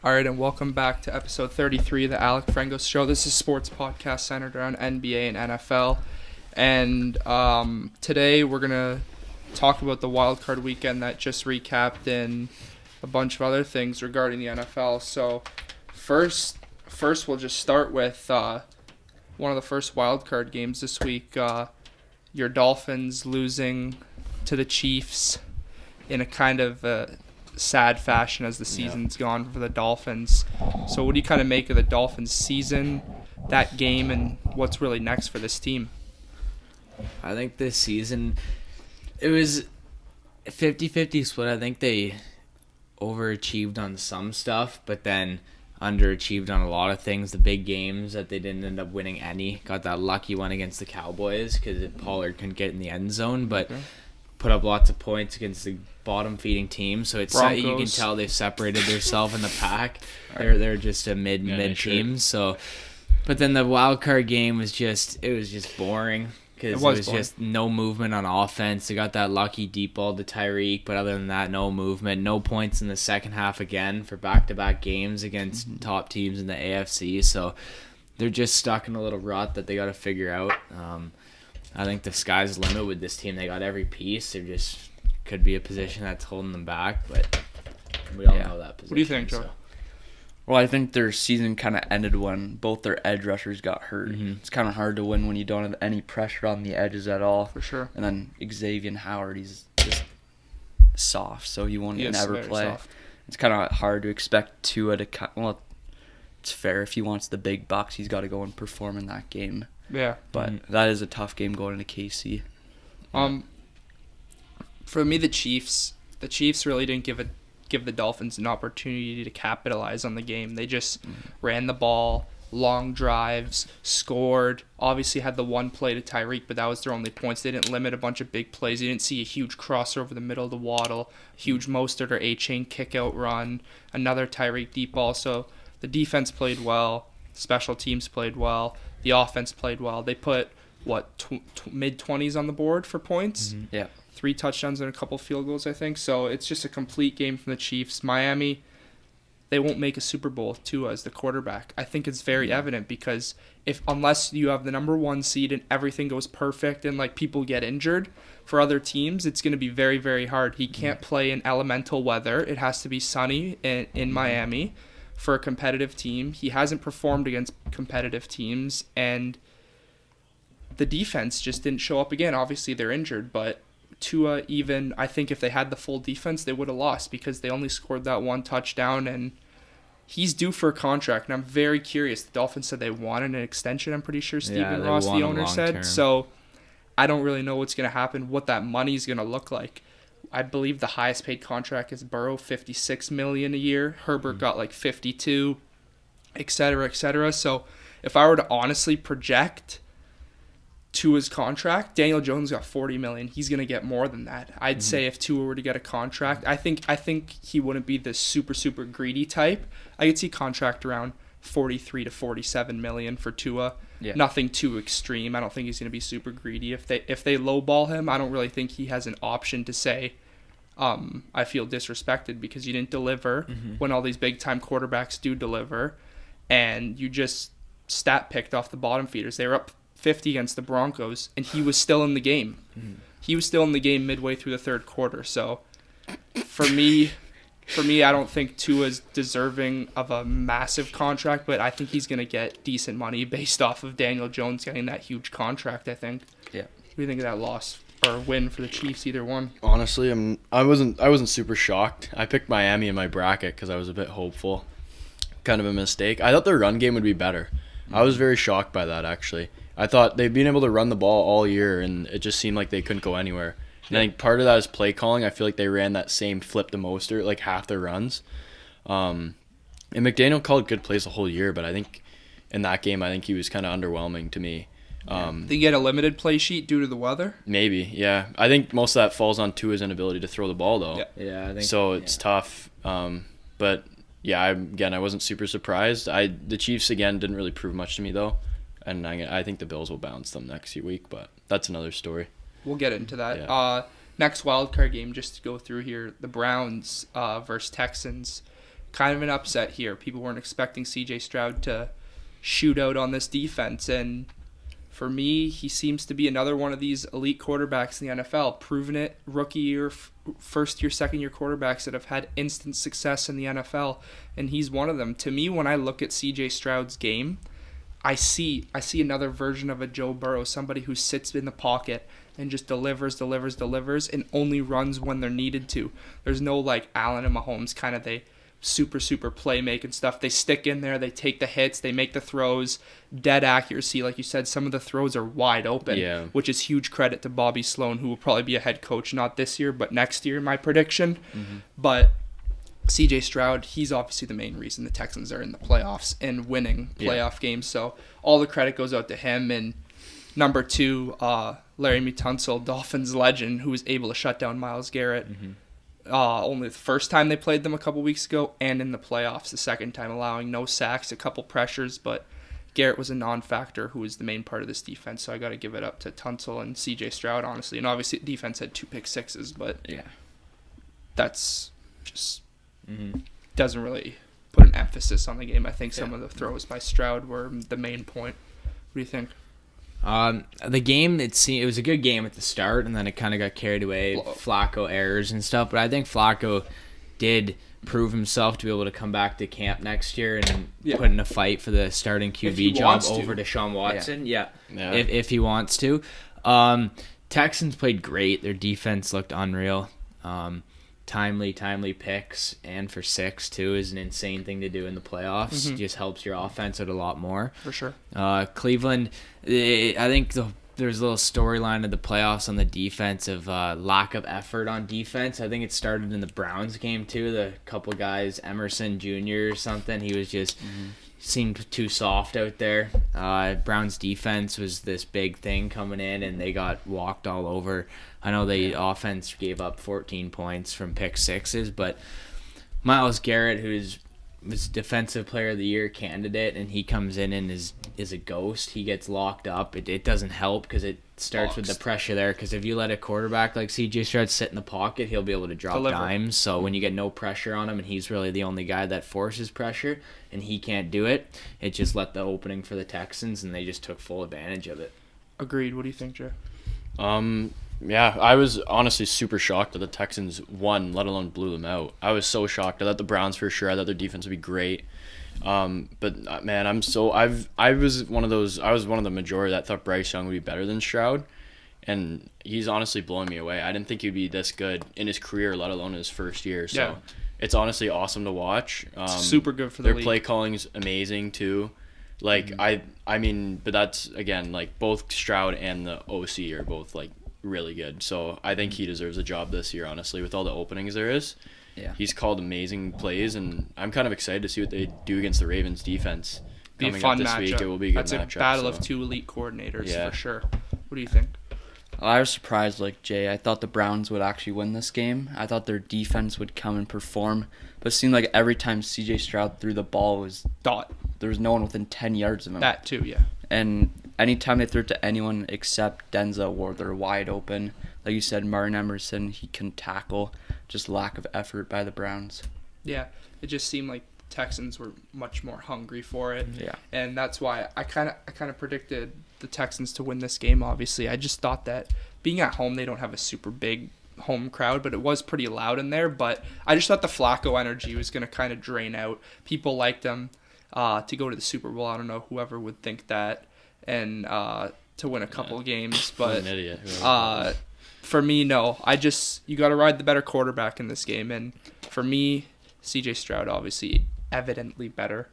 All right, and welcome back to episode 33 of the Alec Frengos Show. This is a sports podcast centered around NBA and NFL. And today we're going to talk about the wildcard weekend that just recapped and a bunch of other things regarding the NFL. So first we'll just start with one of the first wildcard games this week. Your Dolphins losing to the Chiefs in a kind of sad fashion as the season's gone for the Dolphins. So what do you kind of make of the Dolphins season, that game, and what's really next for this team? I think this season, it was a 50-50 split. I think they overachieved on some stuff, but then underachieved on a lot of things. The big games that they didn't end up winning any. Got that lucky one against the Cowboys because Pollard couldn't get in the end zone, but put up lots of points against the bottom-feeding team. So it's you can tell they've separated themselves in the pack. They're just a mid team. So, but then the wild card game was just boring. Because it was just no movement on offense. They got that lucky deep ball to Tyreek, but other than that, no movement. No points in the second half again for back-to-back games against top teams in the AFC. So they're just stuck in a little rut that they got to figure out. I think the sky's the limit with this team. They got every piece. They just could be a position that's holding them back, but we all know that position. What do you think, Joe? Well, I think their season kind of ended when both their edge rushers got hurt. Mm-hmm. It's kind of hard to win when you don't have any pressure on the edges at all. For sure. And then Xavier Howard, he's just soft, so he won't never play. Soft. It's kind of hard to expect Tua to – well, it's fair. If he wants the big bucks, he's got to go and perform in that game. Yeah. But that is a tough game going into KC. For me, the Chiefs really didn't give the Dolphins an opportunity to capitalize on the game. They just ran the ball, long drives, scored. Obviously had the one play to Tyreek, but that was their only points. They didn't limit a bunch of big plays. You didn't see a huge crosser over the middle of the Waddle, huge Mostert or A-chain kick-out run, another Tyreek deep ball. So the defense played well. Special teams played well. The offense played well. They put, mid-20s on the board for points? Mm-hmm. Yeah. 3 touchdowns and a couple field goals, I think. So it's just a complete game from the Chiefs. Miami, they won't make a Super Bowl with Tua as the quarterback. I think it's very evident because unless you have the number 1 seed and everything goes perfect and people get injured for other teams, it's going to be very, very hard. He can't play in elemental weather. It has to be sunny in Miami for a competitive team. He hasn't performed against competitive teams, and the defense just didn't show up again. Obviously, they're injured, but Tua, even I think if they had the full defense, they would have lost because they only scored that 1 touchdown, and he's due for a contract. And I'm very curious. The Dolphins said they wanted an extension. I'm pretty sure Stephen Ross, the owner, said. So I don't really know what's going to happen, what that money is going to look like. I believe the highest paid contract is Burrow, $56 million a year. Herbert got $52, et cetera, et cetera. So if I were to honestly project Tua's contract, Daniel Jones got $40 million. He's going to get more than that. I'd say if Tua were to get a contract, I think he wouldn't be the super, super greedy type. I could see contract around $43 to $47 million for Tua. Yeah. Nothing too extreme. I don't think he's going to be super greedy. If they lowball him, I don't really think he has an option to say, I feel disrespected because you didn't deliver when all these big-time quarterbacks do deliver, and you just stat picked off the bottom feeders. They were up 50 against the Broncos, and he was still in the game. He was still in the game midway through the third quarter. So for me, I don't think Tua's deserving of a massive contract, but I think he's going to get decent money based off of Daniel Jones getting that huge contract, I think. Yeah. What do you think of that loss or win for the Chiefs, either one? Honestly, I wasn't super shocked. I picked Miami in my bracket because I was a bit hopeful. Kind of a mistake. I thought their run game would be better. I was very shocked by that, actually. I thought they'd been able to run the ball all year, and it just seemed like they couldn't go anywhere. And I think part of that is play calling. I feel like they ran that same flip to Mostert, half their runs. And McDaniel called good plays the whole year, but I think in that game, I think he was kind of underwhelming to me. Did he get a limited play sheet due to the weather? Maybe, yeah. I think most of that falls on Tua's inability to throw the ball, though. Yeah, I think so. It's tough. But yeah, I wasn't super surprised. The Chiefs again didn't really prove much to me though, and I think the Bills will bounce them next week, but that's another story. We'll get into that. Yeah. Next wildcard game, just to go through here, the Browns versus Texans. kind of an upset here. People weren't expecting C.J. Stroud to shoot out on this defense, and for me, he seems to be another one of these elite quarterbacks in the NFL, proven it, rookie year, first year, second year quarterbacks that have had instant success in the NFL, and he's one of them. To me, when I look at C.J. Stroud's game, I see another version of a Joe Burrow, somebody who sits in the pocket and just delivers, and only runs when they're needed to. There's no like Allen and Mahomes kind of they super playmaking stuff. They stick in there, they take the hits, they make the throws, dead accuracy. Like you said, some of the throws are wide open, which is huge credit to Bobby Sloan, who will probably be a head coach not this year, but next year, my prediction. But CJ Stroud, he's obviously the main reason the Texans are in the playoffs and winning playoff games. So all the credit goes out to him. And number 2, Larry Tunsil, Dolphins legend, who was able to shut down Myles Garrett. Only the first time they played them a couple weeks ago, and in the playoffs the second time, allowing no sacks, a couple pressures, but Garrett was a non-factor who was the main part of this defense, so I got to give it up to Tunsil and C.J. Stroud, honestly. And obviously the defense had 2 pick sixes, but that's just doesn't really put an emphasis on the game. I think some of the throws by Stroud were the main point. What do you think? The game, it was a good game at the start, and then it kind of got carried away, Flacco errors and stuff, but I think Flacco did prove himself to be able to come back to camp next year and put in a fight for the starting QB job over Deshaun Watson. If he wants to. Texans played great. Their defense looked unreal. Timely picks, and for 6 too is an insane thing to do in the playoffs. Just helps your offense out a lot more. For sure. Cleveland, I think there's a little storyline of the playoffs on the defense of lack of effort on defense. I think it started in the Browns game too. The couple guys, Emerson Jr. or something, he was just seemed too soft out there. Browns defense was this big thing coming in, and they got walked all over. I know the offense gave up 14 points from pick sixes, but Myles Garrett, who's was defensive player of the year candidate, and he comes in and is a ghost. He gets locked up. It doesn't help because it starts with the pressure there, because if you let a quarterback like CJ Stroud sit in the pocket, he'll be able to drop dimes. So when you get no pressure on him, and he's really the only guy that forces pressure, and he can't do it, it just let the opening for the Texans, and they just took full advantage of it. Agreed. What do you think, Jay? Yeah, I was honestly super shocked that the Texans won, let alone blew them out. I was so shocked. I thought the Browns for sure. I thought their defense would be great. But man, I was one of the majority that thought Bryce Young would be better than Stroud, and he's honestly blowing me away. I didn't think he'd be this good in his career, let alone in his first year. So it's honestly awesome to watch. Super good for the league. Their play calling's amazing too. Like I mean, but that's again like both Stroud and the OC are both like really good. So I think he deserves a job this year, honestly, with all the openings there is. Yeah. He's called amazing plays, and I'm kind of excited to see what they do against the Ravens defense. Be a fun matchup. Week. It will be a good matchup. That's a battle of 2 elite coordinators for sure. What do you think? I was surprised like Jay. I thought the Browns would actually win this game. I thought their defense would come and perform, but it seemed like every time CJ Stroud threw the ball was there was no one within 10 yards of him. That too, yeah. And anytime they threw it to anyone except Denzel Ward, they're wide open. Like you said, Martin Emerson, he can tackle. Just lack of effort by the Browns. Yeah, it just seemed like Texans were much more hungry for it. Yeah. And that's why I kind of predicted the Texans to win this game, obviously. I just thought that being at home, they don't have a super big home crowd, but it was pretty loud in there. But I just thought the Flacco energy was going to kind of drain out. People liked him to go to the Super Bowl. I don't know whoever would think that. And to win a couple games. But an idiot. For me, no. You got to ride the better quarterback in this game. And for me, CJ Stroud obviously evidently better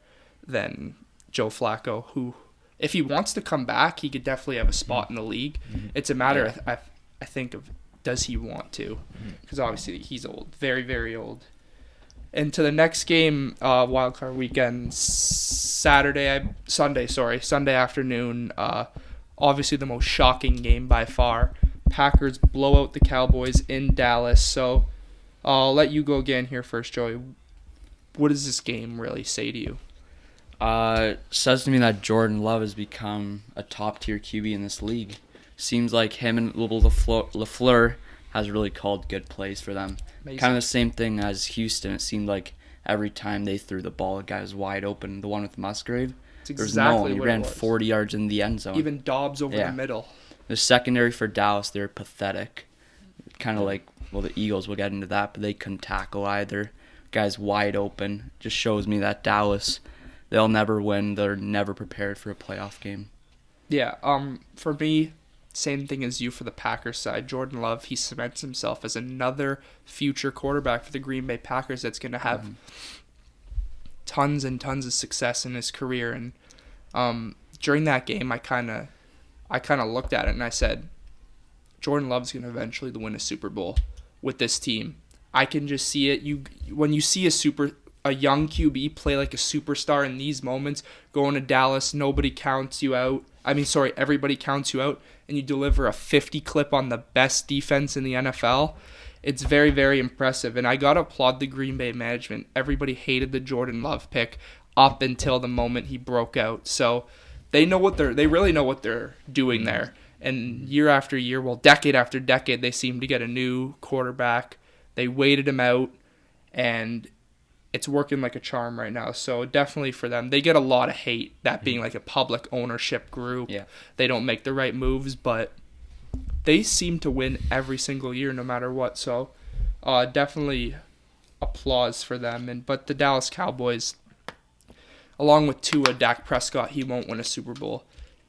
than Joe Flacco, who, if he wants to come back, he could definitely have a spot in the league. It's a matter, I think, of does he want to? Because obviously he's old, very, very old. And to the next game, wildcard weekend, Sunday afternoon. Obviously the most shocking game by far. Packers blow out the Cowboys in Dallas. So I'll let you go again here first, Joey. What does this game really say to you? Says to me that Jordan Love has become a top-tier QB in this league. Seems like him and LaFleur has really called good plays for them. Amazing. Kind of the same thing as Houston. It seemed like every time they threw the ball, the guy was wide open. The one with Musgrave, It's there's no one. exactly He what ran it was. 40 yards in the end zone. Even Dobbs over Yeah. the middle. The secondary for Dallas, they're pathetic. Kind of like, well, the Eagles, we'll get into that, but they couldn't tackle either. Guys wide open. Just shows me that Dallas, they'll never win. They're never prepared for a playoff game. Yeah, for me, same thing as you for the Packers side. Jordan Love, he cements himself as another future quarterback for the Green Bay Packers that's going to have tons and tons of success in his career. And during that game, I kind of looked at it and I said, Jordan Love's going to eventually win a Super Bowl with this team. I can just see it. When you see a young QB play like a superstar in these moments, going to Dallas, everybody counts you out, and you deliver a 50 clip on the best defense in the NFL. It's very, very impressive, and I got to applaud the Green Bay management. Everybody hated the Jordan Love pick up until the moment he broke out. So they really know what they're doing there. And year after year, well, decade after decade, they seem to get a new quarterback. They waited him out, and it's working like a charm right now. So definitely for them, they get a lot of hate, that being like a public ownership group. Yeah. They don't make the right moves, but they seem to win every single year no matter what. So definitely applause for them. But the Dallas Cowboys, along with Dak Prescott, he won't win a Super Bowl.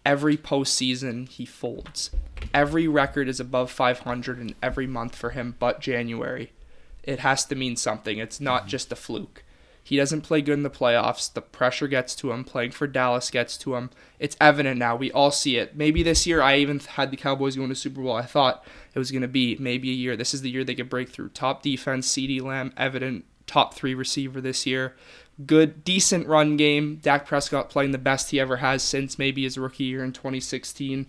Every postseason, he folds. Every record is above 500 in every month for him but January. It has to mean something. It's not just a fluke. He doesn't play good in the playoffs. The pressure gets to him. Playing for Dallas gets to him. It's evident now. We all see it. Maybe this year I even had the Cowboys going to Super Bowl. I thought it was going to be maybe a year. This is the year they could break through. Top defense, CeeDee Lamb, evident top 3 receiver this year. Good, decent run game. Dak Prescott playing the best he ever has since maybe his rookie year in 2016.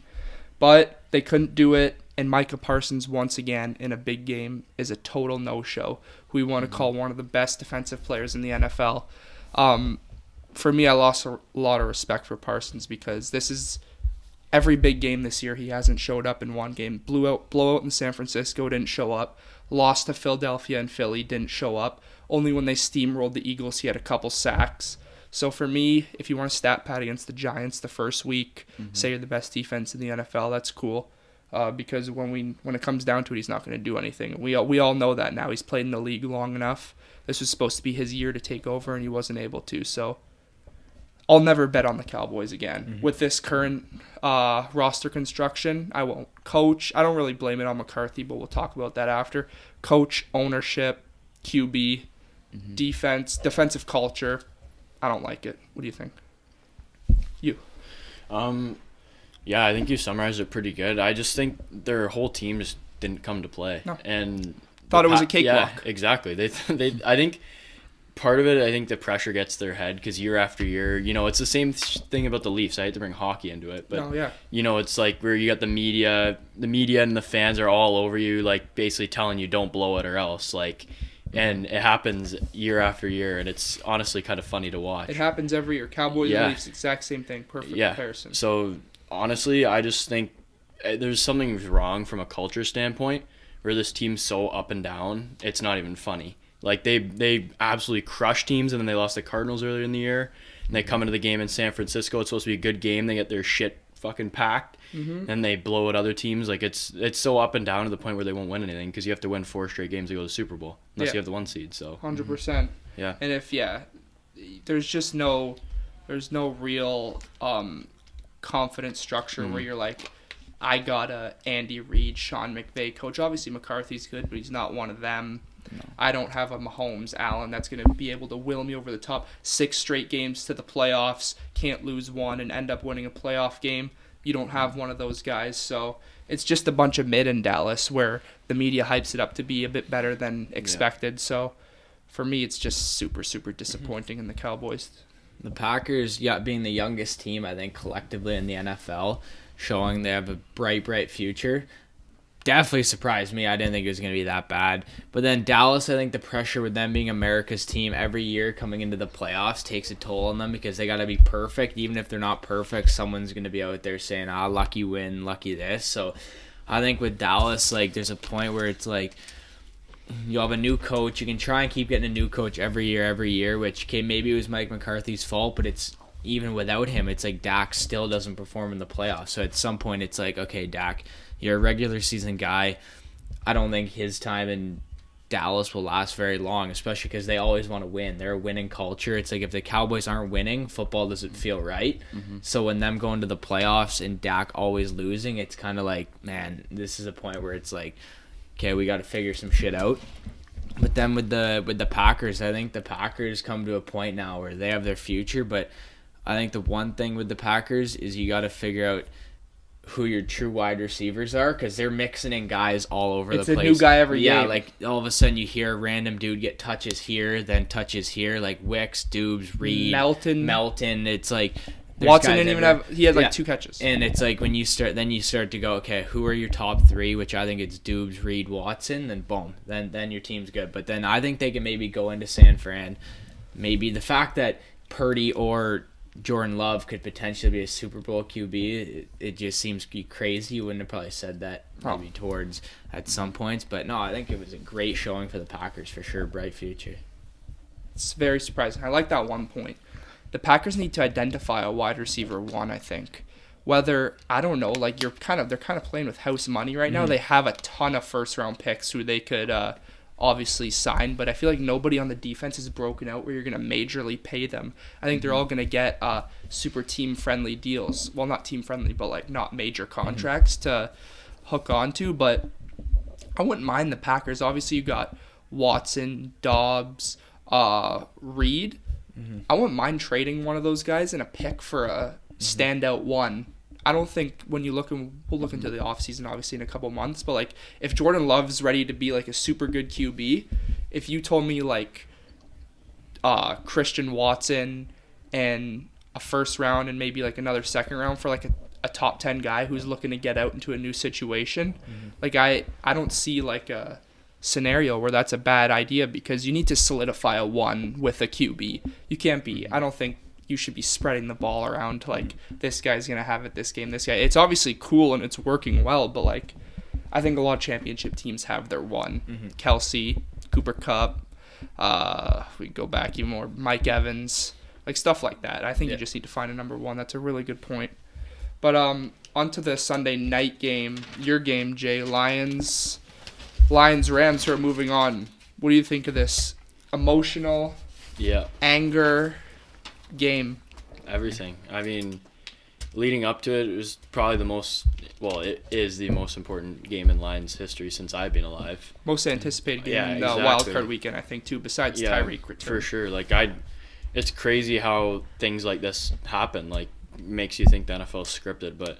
But they couldn't do it, and Micah Parsons once again in a big game is a total no-show, who we want to call one of the best defensive players in the NFL. For me, I lost a lot of respect for Parsons because this is every big game this year he hasn't showed up in one game. Blowout in San Francisco, didn't show up. Lost to Philadelphia and Philly, didn't show up. Only when they steamrolled the Eagles, he had a couple sacks. So for me, if you want to stat pad against the Giants the first week, say you're the best defense in the NFL, that's cool. Because when it comes down to it, he's not going to do anything. We all know that now. He's played in the league long enough. This was supposed to be his year to take over, and he wasn't able to. So I'll never bet on the Cowboys again. With this current roster construction, I won't. Coach, I don't really blame it on McCarthy, but we'll talk about that after. Coach, ownership, QB, defense, defensive culture. I don't like it. What do you think? You. Yeah, I think you summarized it pretty good. I just think their whole team just didn't come to play. No. And Thought it was a cakewalk. Yeah, exactly. They I think part of it, I think the pressure gets to their head because year after year, it's the same thing about the Leafs. I hate to bring hockey into it, but it's like where you got the media and the fans are all over you, like basically telling you don't blow it or else, like. And it happens year after year, and it's honestly kind of funny to watch. It happens every year. Cowboys and Leafs, exact same thing. Perfect comparison. So, honestly, I just think there's something wrong from a culture standpoint where this team's so up and down, it's not even funny. Like, they absolutely crushed teams, and then they lost the Cardinals earlier in the year, and they come into the game in San Francisco. It's supposed to be a good game. They get their shit fucking packed, and they blow at other teams. Like, it's so up and down to the point where they won't win anything because you have to win 4 straight games to go to the Super Bowl unless you have the 1 seed. So 100%. Yeah. And there's no real confident structure where you're like, I got a Andy Reid, Sean McVay coach. Obviously McCarthy's good, but he's not one of them. No. I don't have a Mahomes, Allen that's going to be able to will me over the top. 6 straight games to the playoffs, can't lose one and end up winning a playoff game. You don't have one of those guys, so it's just a bunch of mid in Dallas where the media hypes it up to be a bit better than expected. So for me, it's just super, super disappointing in the Cowboys. The Packers, being the youngest team, I think, collectively in the NFL, showing they have a bright future. Definitely surprised me. I didn't think it was going to be that bad. But then Dallas, I think the pressure with them being America's team every year coming into the playoffs takes a toll on them because they got to be perfect. Even if they're not perfect, someone's going to be out there saying, lucky win, lucky this. So I think with Dallas, like, there's a point where it's like you have a new coach. You can try and keep getting a new coach every year, which, okay, maybe it was Mike McCarthy's fault, but it's even without him, it's like Dak still doesn't perform in the playoffs. So at some point, it's like, okay, Dak, you're a regular season guy. I don't think his time in Dallas will last very long, especially because they always want to win. They're a winning culture. It's like if the Cowboys aren't winning, football doesn't feel right. Mm-hmm. So when them going to the playoffs and Dak always losing, it's kind of like, man, this is a point where it's like, okay, we got to figure some shit out. But then with the Packers, I think the Packers come to a point now where they have their future, but I think the one thing with the Packers is you got to figure out who your true wide receivers are, because they're mixing in guys all over the place. It's a new guy every game. Yeah, like all of a sudden you hear a random dude get touches here, then touches here, like Wicks, Dubes, Reed, Melton. It's like Watson didn't even have. He had like 2 catches. And it's like when you start to go, okay, who are your top 3? Which I think it's Dubes, Reed, Watson. Then boom, then your team's good. But then I think they can maybe go into San Fran. Maybe the fact that Purdy or Jordan Love could potentially be a Super Bowl QB, it just seems crazy. You wouldn't have probably said that maybe towards at some points, but no, I think it was a great showing for the Packers for sure. Bright future. It's very surprising. I like that one point. The Packers need to identify a wide receiver 1, I think. Whether, I don't know, like they're kind of playing with house money right now. They have a ton of first round picks who they could obviously sign, but I feel like nobody on the defense is broken out where you're going to majorly pay them. I think they're all going to get super team-friendly deals. Well, not team-friendly, but like not major contracts to hook onto. But I wouldn't mind the Packers. Obviously, you got Watson, Dobbs, Reed. I wouldn't mind trading one of those guys in a pick for a standout one. I don't think when we'll look into the offseason obviously in a couple months, but like if Jordan Love's ready to be like a super good QB, if you told me like Christian Watson and a first round and maybe like another second round for like a top 10 guy who's looking to get out into a new situation, like I don't see like a scenario where that's a bad idea, because you need to solidify a 1 with a QB. You can't be, I don't think you should be spreading the ball around to like this guy's gonna have it this game, this guy. It's obviously cool and it's working well, but like I think a lot of championship teams have their 1. Kelsey, Cooper Kupp, we go back even more, Mike Evans, like stuff like that. I think you just need to find a number 1. That's a really good point. But onto the Sunday night game, your game, Jay. Lions Rams, who are moving on. What do you think of this emotional anger game? Everything. I mean, leading up to it, it was probably it is the most important game in Lions history since I've been alive. Most anticipated game in the wild card weekend, I think, too, besides Tyreek return. For sure. Like it's crazy how things like this happen. Like, makes you think the NFL's scripted, but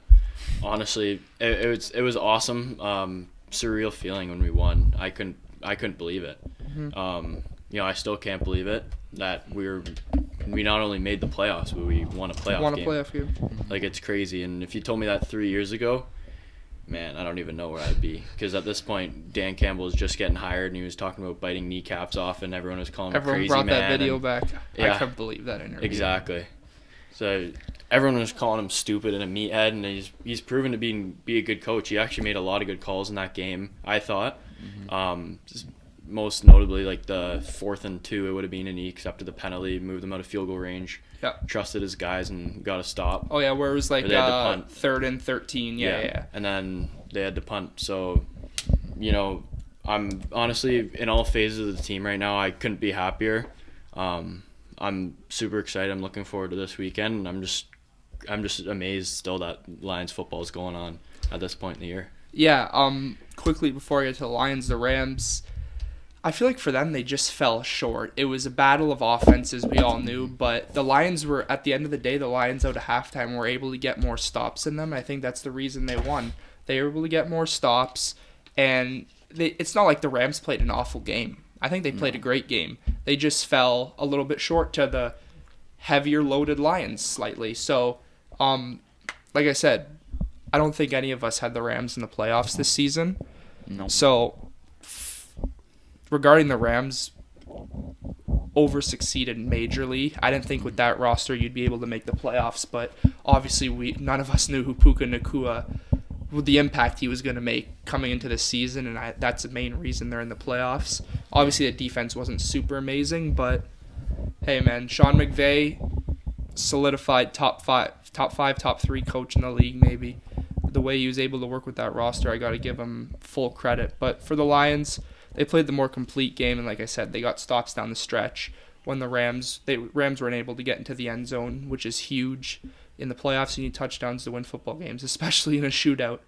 honestly, it was awesome. Surreal feeling when we won. I couldn't believe it. I still can't believe it that we not only made the playoffs, but we won a playoff game. Like, it's crazy. And if you told me that 3 years ago, man, I don't even know where I'd be. Because at this point, Dan Campbell was just getting hired, and he was talking about biting kneecaps off, and everyone was calling him crazy man. Everyone brought that video back. I couldn't believe that interview. Exactly. So everyone was calling him stupid and a meathead, and he's proven to be a good coach. He actually made a lot of good calls in that game, I thought. Most notably, like the 4th and 2, it would have been, and he accepted the penalty, moved them out of field goal range, trusted his guys, and got a stop. Oh, yeah, where it was like 3rd and 13. Yeah. And then they had to punt. So, I'm honestly, in all phases of the team right now, I couldn't be happier. I'm super excited. I'm looking forward to this weekend, and I'm just amazed still that Lions football is going on at this point in the year. Yeah, quickly before I get to the Lions, the Rams, I feel like for them, they just fell short. It was a battle of offenses, we all knew, but the Lions were, at the end of the day, the Lions out of halftime were able to get more stops in them. I think that's the reason they won. They were able to get more stops, and it's not like the Rams played an awful game. I think they played a great game. They just fell a little bit short to the heavier loaded Lions slightly. So, like I said, I don't think any of us had the Rams in the playoffs this season. No. So, regarding the Rams, over-succeeded majorly. I didn't think with that roster you'd be able to make the playoffs, but obviously none of us knew who Puka Nacua the impact he was going to make coming into the season, and that's the main reason they're in the playoffs. Obviously, the defense wasn't super amazing, but hey, man, Sean McVay solidified top five, top three coach in the league, maybe. The way he was able to work with that roster, I got to give him full credit. But for the Lions, they played the more complete game, and like I said, they got stops down the stretch when the Rams weren't able to get into the end zone, which is huge. In the playoffs, you need touchdowns to win football games, especially in a shootout.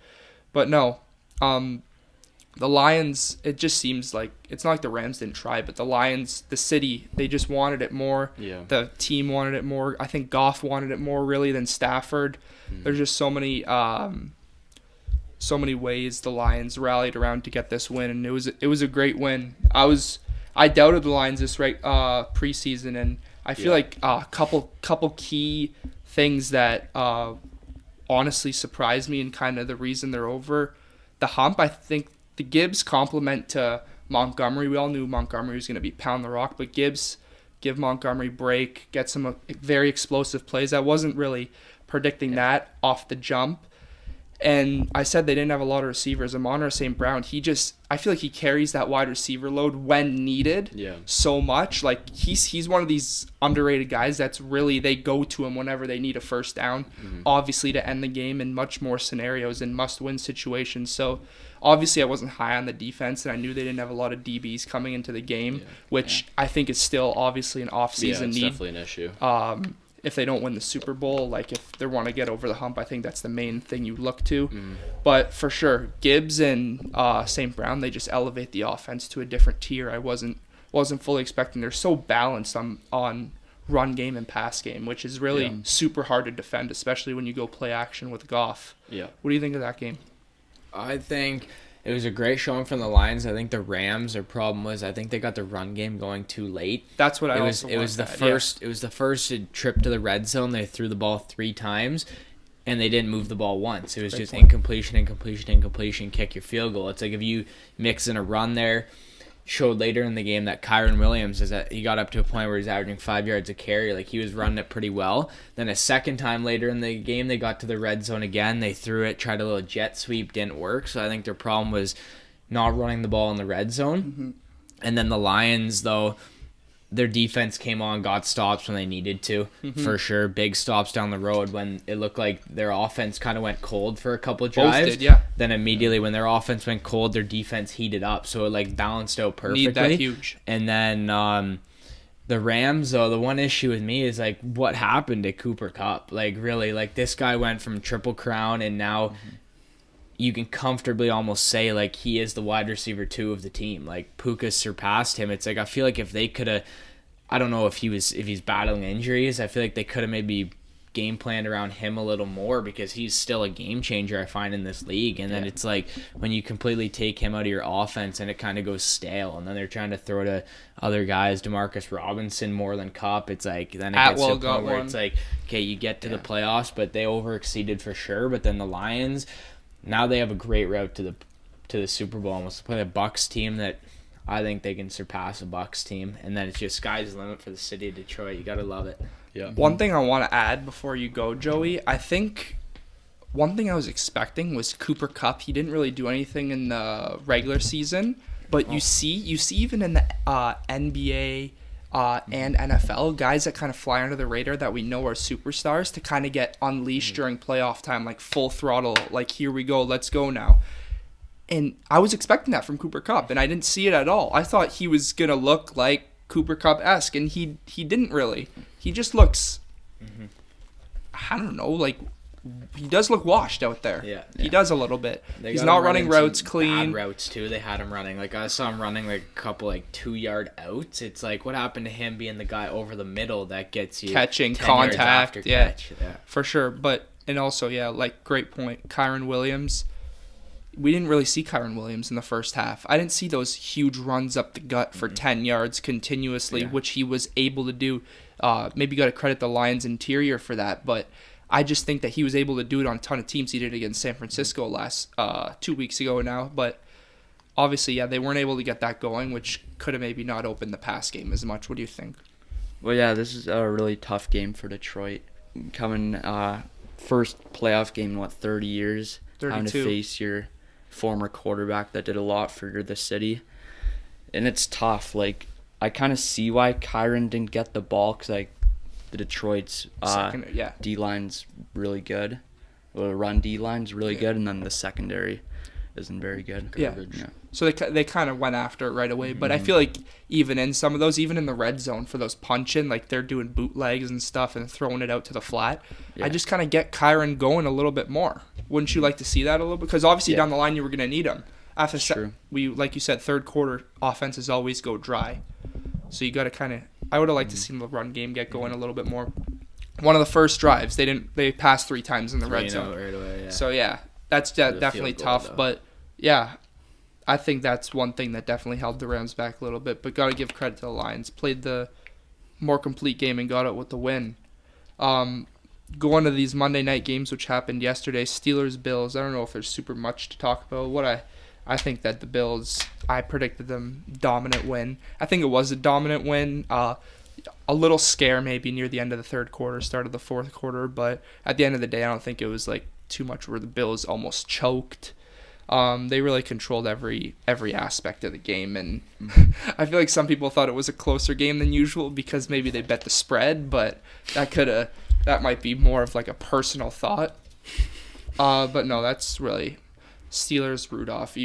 But no, the Lions, it just seems like, it's not like the Rams didn't try, but the Lions, the city, they just wanted it more. Yeah. The team wanted it more. I think Goff wanted it more, really, than Stafford. There's just so many ways the Lions rallied around to get this win, and it was a great win. I doubted the Lions this preseason, and I feel like a couple key things that honestly surprised me and kind of the reason they're over the hump. I think the Gibbs compliment to Montgomery. We all knew Montgomery was going to be pound the rock, but Gibbs give Montgomery break, get some very explosive plays. I wasn't really predicting that off the jump. And I said they didn't have a lot of receivers. Amon-Ra St. Brown, I feel like he carries that wide receiver load when needed so much. Like, he's one of these underrated guys that's really, they go to him whenever they need a first down, obviously to end the game in much more scenarios and must-win situations. So, obviously, I wasn't high on the defense, and I knew they didn't have a lot of DBs coming into the game, which I think is still obviously an off-season need. Yeah, it's definitely an issue. If they don't win the Super Bowl, like if they want to get over the hump, I think that's the main thing you look to. But for sure, Gibbs and St. Brown, they just elevate the offense to a different tier. I wasn't fully expecting. They're so balanced on run game and pass game, which is really super hard to defend, especially when you go play action with Goff. Yeah. What do you think of that game? I think it was a great showing from the Lions. I think the Rams, their problem was I think they got the run game going too late. That's what I also It was the first trip to the red zone. They threw the ball 3 times, and they didn't move the ball once. It was just incompletion, kick your field goal. It's like if you mix in a run there. Showed later in the game that Kyron Williams he got up to a point where he's averaging 5 yards a carry. Like, he was running it pretty well. Then a second time later in the game, they got to the red zone again. They threw it, tried a little jet sweep, didn't work. So I think their problem was not running the ball in the red zone. And then the Lions, though, their defense came on, got stops when they needed to, for sure. Big stops down the road when it looked like their offense kind of went cold for a couple of drives. Both did, Then immediately when their offense went cold, their defense heated up. So it balanced out perfectly. Need that huge. And then the Rams, though, the one issue with me is what happened to Cooper Kupp? Really, this guy went from Triple Crown, and now you can comfortably almost say he is the wide receiver 2 of the team. Puka surpassed him. It's I feel like if they could have, I don't know if he's battling injuries, I feel like they could have maybe game planned around him a little more, because he's still a game changer, I find, in this league. And then it's when you completely take him out of your offense and it kind of goes stale, and then they're trying to throw to other guys, Demarcus Robinson more than Kupp. It's then it gets to a point where it's okay, you get to the playoffs, but they overexceeded for sure. But then the Lions, now they have a great route to the Super Bowl, almost to play a Bucks team that I think they can surpass a Bucks team, and then it's just sky's the limit for the city of Detroit. You gotta love it. Yeah. One thing I want to add before you go, Joey, I think one thing I was expecting was Cooper Kupp. He didn't really do anything in the regular season, but you see even in the NBA and NFL, guys that kind of fly under the radar that we know are superstars to kind of get unleashed during playoff time, full throttle, here we go, let's go now. And I was expecting that from Cooper Kupp, and I didn't see it at all. I thought he was going to look like Cooper Kupp-esque, and he didn't really. He just looks, I don't know, he does look washed out there. Yeah. He does a little bit. He's not running routes clean. Bad routes, too. They had him running. I saw him running a couple 2-yard outs. It's what happened to him being the guy over the middle that gets you catching 10 contact. yards after catch. Yeah, for sure. But, and also, great point. Kyron Williams. We didn't really see Kyron Williams in the first half. I didn't see those huge runs up the gut for 10 yards continuously, which he was able to do. Maybe got to credit the Lions interior for that, but I just think that he was able to do it on a ton of teams. He did it against San Francisco 2 weeks ago now, but obviously, they weren't able to get that going, which could have maybe not opened the pass game as much. What do you think? Well, this is a really tough game for Detroit. Coming first playoff game in 30 years. having to 32. face your former quarterback that did a lot for the city. And it's tough. Like, I kind of see why Kyron didn't get the ball because, like, the Detroit's D-line's really good. Well, the run D-line's really good, and then the secondary isn't very good. Yeah. So they kind of went after it right away. But I feel like even in some of those, even in the red zone for those punch-in, like they're doing bootlegs and stuff and throwing it out to the flat. Yeah. I just kind of get Kyron going a little bit more. Wouldn't you like to see that a little bit? Because obviously down the line you were going to need him. After True. like you said, third quarter offenses always go dry. So you got to kind of. I would have liked to see the run game get going a little bit more. One of the first drives, they passed 3 times in the red zone. Right away, yeah. So yeah, that's definitely field goal, tough. though. But yeah, I think that's one thing that definitely held the Rams back a little bit. But got to give credit to the Lions. Played the more complete game and got it with the win. Going to these Monday night games, which happened yesterday, Steelers, Bills. I don't know if there's super much to talk about. What I think that the Bills, I predicted them dominant win. I think it was a dominant win. A little scare maybe near the end of the third quarter, start of the fourth quarter, but at the end of the day, I don't think it was like too much where the Bills almost choked. They really controlled every aspect of the game, and I feel like some people thought it was a closer game than usual because maybe they bet the spread, but that might be more of like a personal thought. But no, that's really Steelers. Rudolph,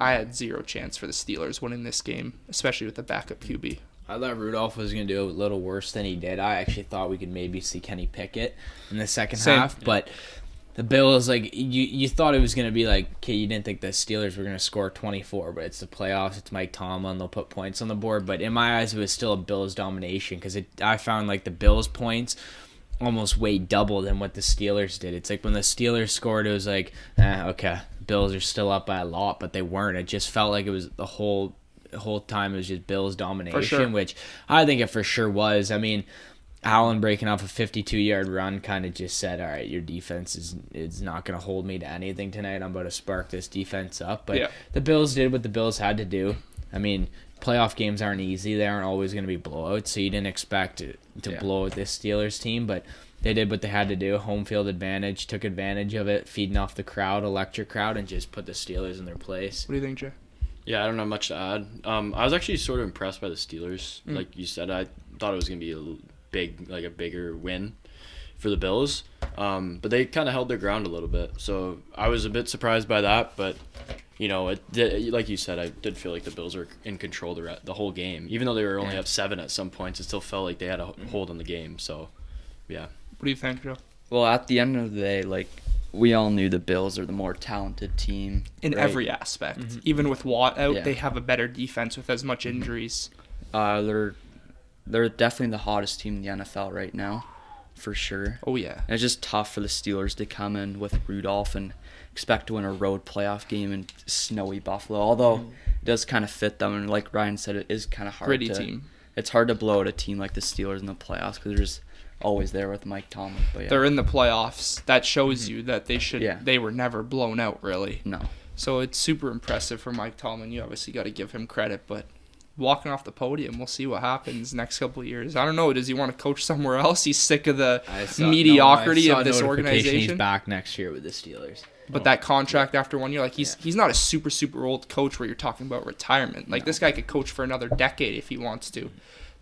I had zero chance for the Steelers winning this game, especially with the backup QB. I thought Rudolph was going to do a little worse than he did. I actually thought we could maybe see Kenny Pickett in the second half, but the Bills, like, you thought it was going to be like, okay, you didn't think the Steelers were going to score 24, but it's the playoffs, it's Mike Tomlin, they'll put points on the board, but in my eyes, it was still a Bills domination, because I found, like, the Bills points almost weighed double than what the Steelers did. It's like when the Steelers scored, it was like, okay, Bills are still up by a lot, but they weren't. It just felt like it was the whole time it was just Bills domination, which I think it for sure was. I mean, Allen breaking off a 52-yard run kind of just said, all right, your defense is not going to hold me to anything tonight. I'm about to spark this defense up. But the Bills did what the Bills had to do. I mean, playoff games aren't easy. They aren't always going to be blowouts, so you didn't expect to blow out this Steelers team, but they did what they had to do. Home field advantage, took advantage of it, feeding off the crowd, electric crowd, and just put the Steelers in their place. What do you think, Jay? Yeah, I don't have much to add. I was actually sort of impressed by the Steelers. Like you said, I thought it was going to be a bigger win for the Bills. But they kind of held their ground a little bit. So I was a bit surprised by that. But, you know, like you said, I did feel like the Bills were in control the whole game. Even though they were only up 7 at some points, it still felt like they had a hold on the game. So, yeah. What do you think, Joe? Well, at the end of the day, like, we all knew the Bills are the more talented team. In every aspect. Mm-hmm. Even with Watt out, they have a better defense with as much injuries. They're definitely the hottest team in the NFL right now, for sure. Oh, yeah. And it's just tough for the Steelers to come in with Rudolph and expect to win a road playoff game in snowy Buffalo, although it does kind of fit them. And like Ryan said, it is kind of hard Gritty team. It's hard to blow out a team like the Steelers in the playoffs because they're just always there with Mike Tomlin. But they're in the playoffs. That shows you that they were never blown out, really. No. So it's super impressive for Mike Tomlin. You obviously got to give him credit, but walking off the podium, we'll see what happens next couple of years. I don't know. Does he want to coach somewhere else? He's sick of the mediocrity of this organization. He's back next year with the Steelers. But that contract after 1 year, like he's not a super, super old coach where you're talking about retirement. Like this guy could coach for another decade if he wants to.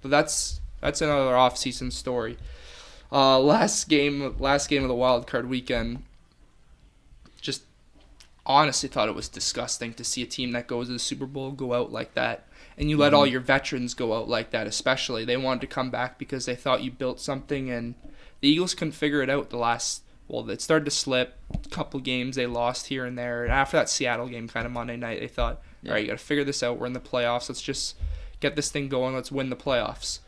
But that's another off-season story. Last game of the wild card weekend. Just honestly thought it was disgusting to see a team that goes to the Super Bowl go out like that. And you let all your veterans go out like that, especially. They wanted to come back because they thought you built something, and the Eagles couldn't figure it out it started to slip. A couple games they lost here and there. And after that Seattle game kind of Monday night, they thought, all right, you got to figure this out. We're in the playoffs. Let's just get this thing going. Let's win the playoffs.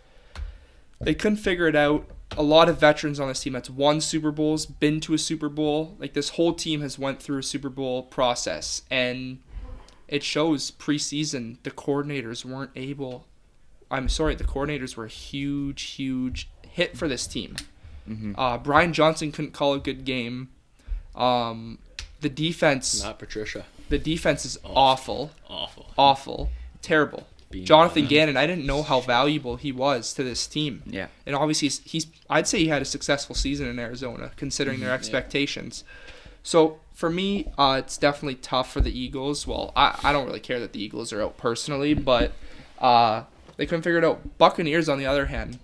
They couldn't figure it out. A lot of veterans on this team that's won Super Bowls, been to a Super Bowl. Like this whole team has went through a Super Bowl process, and it shows preseason the coordinators weren't able. I'm sorry, the coordinators were a huge hit for this team. Brian Johnson couldn't call a good game. The defense. Not Patricia. The defense is awful. Terrible. Jonathan Gannon, I didn't know how valuable he was to this team. Yeah. And obviously, I'd say he had a successful season in Arizona, considering their expectations. So for me, it's definitely tough for the Eagles. Well, I don't really care that the Eagles are out personally, but they couldn't figure it out. Buccaneers, on the other hand,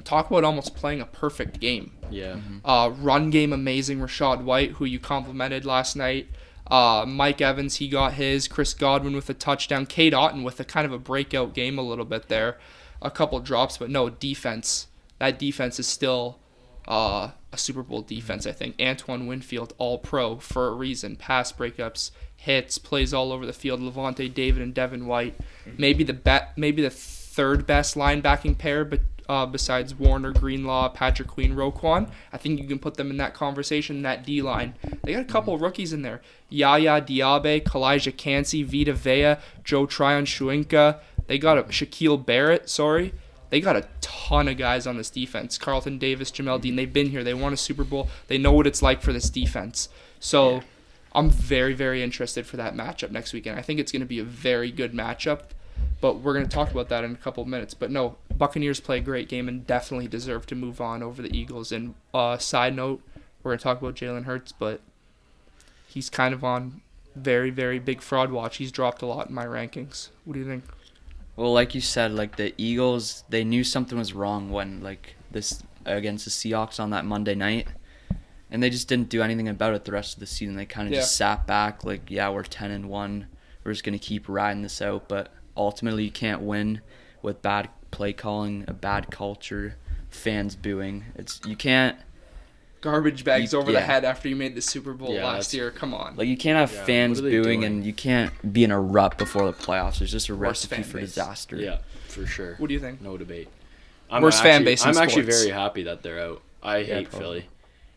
talk about almost playing a perfect game. Yeah. Run game amazing. Rashad White, who you complimented last night. Mike Evans, he got his. Chris Godwin with a touchdown. Cade Otton with a kind of a breakout game a little bit there. A couple drops, but no, defense. That defense is still a Super Bowl defense, I think. Antoine Winfield, all-pro for a reason. Pass breakups, hits, plays all over the field. Levante David and Devin White. Maybe the third best linebacking pair, but besides Warner, Greenlaw, Patrick Queen, Roquan. I think you can put them in that conversation, that D-line. They got a couple rookies in there. Yaya Diabe, Kalijah Cansey, Vita Vea, Joe Tryon-Shuinka. They got a Shaquille Barrett, They got a ton of guys on this defense. Carlton Davis, Jamel Dean. They've been here. They won a Super Bowl. They know what it's like for this defense. So I'm very, very interested for that matchup next weekend. I think it's going to be a very good matchup. But we're going to talk about that in a couple of minutes. But no, Buccaneers play a great game and definitely deserve to move on over the Eagles. And side note, we're going to talk about Jalen Hurts, but he's kind of on very, very big fraud watch. He's dropped a lot in my rankings. What do you think? Well, like you said, like the Eagles, they knew something was wrong when like this against the Seahawks on that Monday night, and they just didn't do anything about it the rest of the season. They kind of just sat back, like, yeah, we're 10-1, we're just gonna keep riding this out. But ultimately, you can't win with bad play calling, a bad culture, fans booing. You can't. Garbage bags over the head after you made the Super Bowl last year. Come on. Like, you can't have fans booing and you can't be in a rut before the playoffs. It's just a Worst recipe fan for base. disaster. Yeah, for sure. What do you think? No debate. Worst fan base in I'm actually sports. very happy that they're out. I hate probably. Philly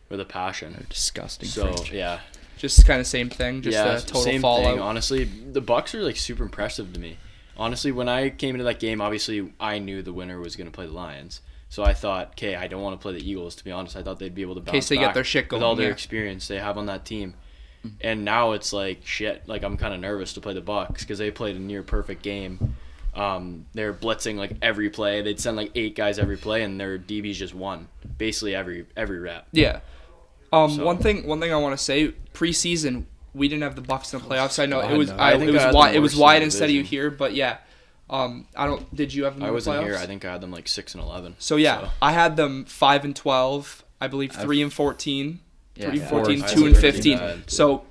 with a passion. They're disgusting. So, franchise. yeah. Just kind of same thing. Just a total same fallout. thing. Honestly, the Bucks are like super impressive to me. Honestly, when I came into that game, obviously I knew the winner was going to play the Lions. So I thought, okay, I don't want to play the Eagles, to be honest. I thought they'd be able to bounce In case they back get their shit going. with all their experience they have on that team. And now it's like, shit, like I'm kind of nervous to play the Bucks because they played a near perfect game. They're blitzing like every play. They'd send like 8 guys every play, and their DBs just won basically every rep. Yeah. One thing I want to say, preseason we didn't have the Bucks in the playoffs. I know God, it was no. I think I had them it was worse in wide the instead of you division. here, but yeah. Did you have them in I the wasn't playoffs? here. I think I had them like 6-11. So yeah, I had them 5-12. I believe 3-14. Yeah, 3-14, I 2-15. bad. So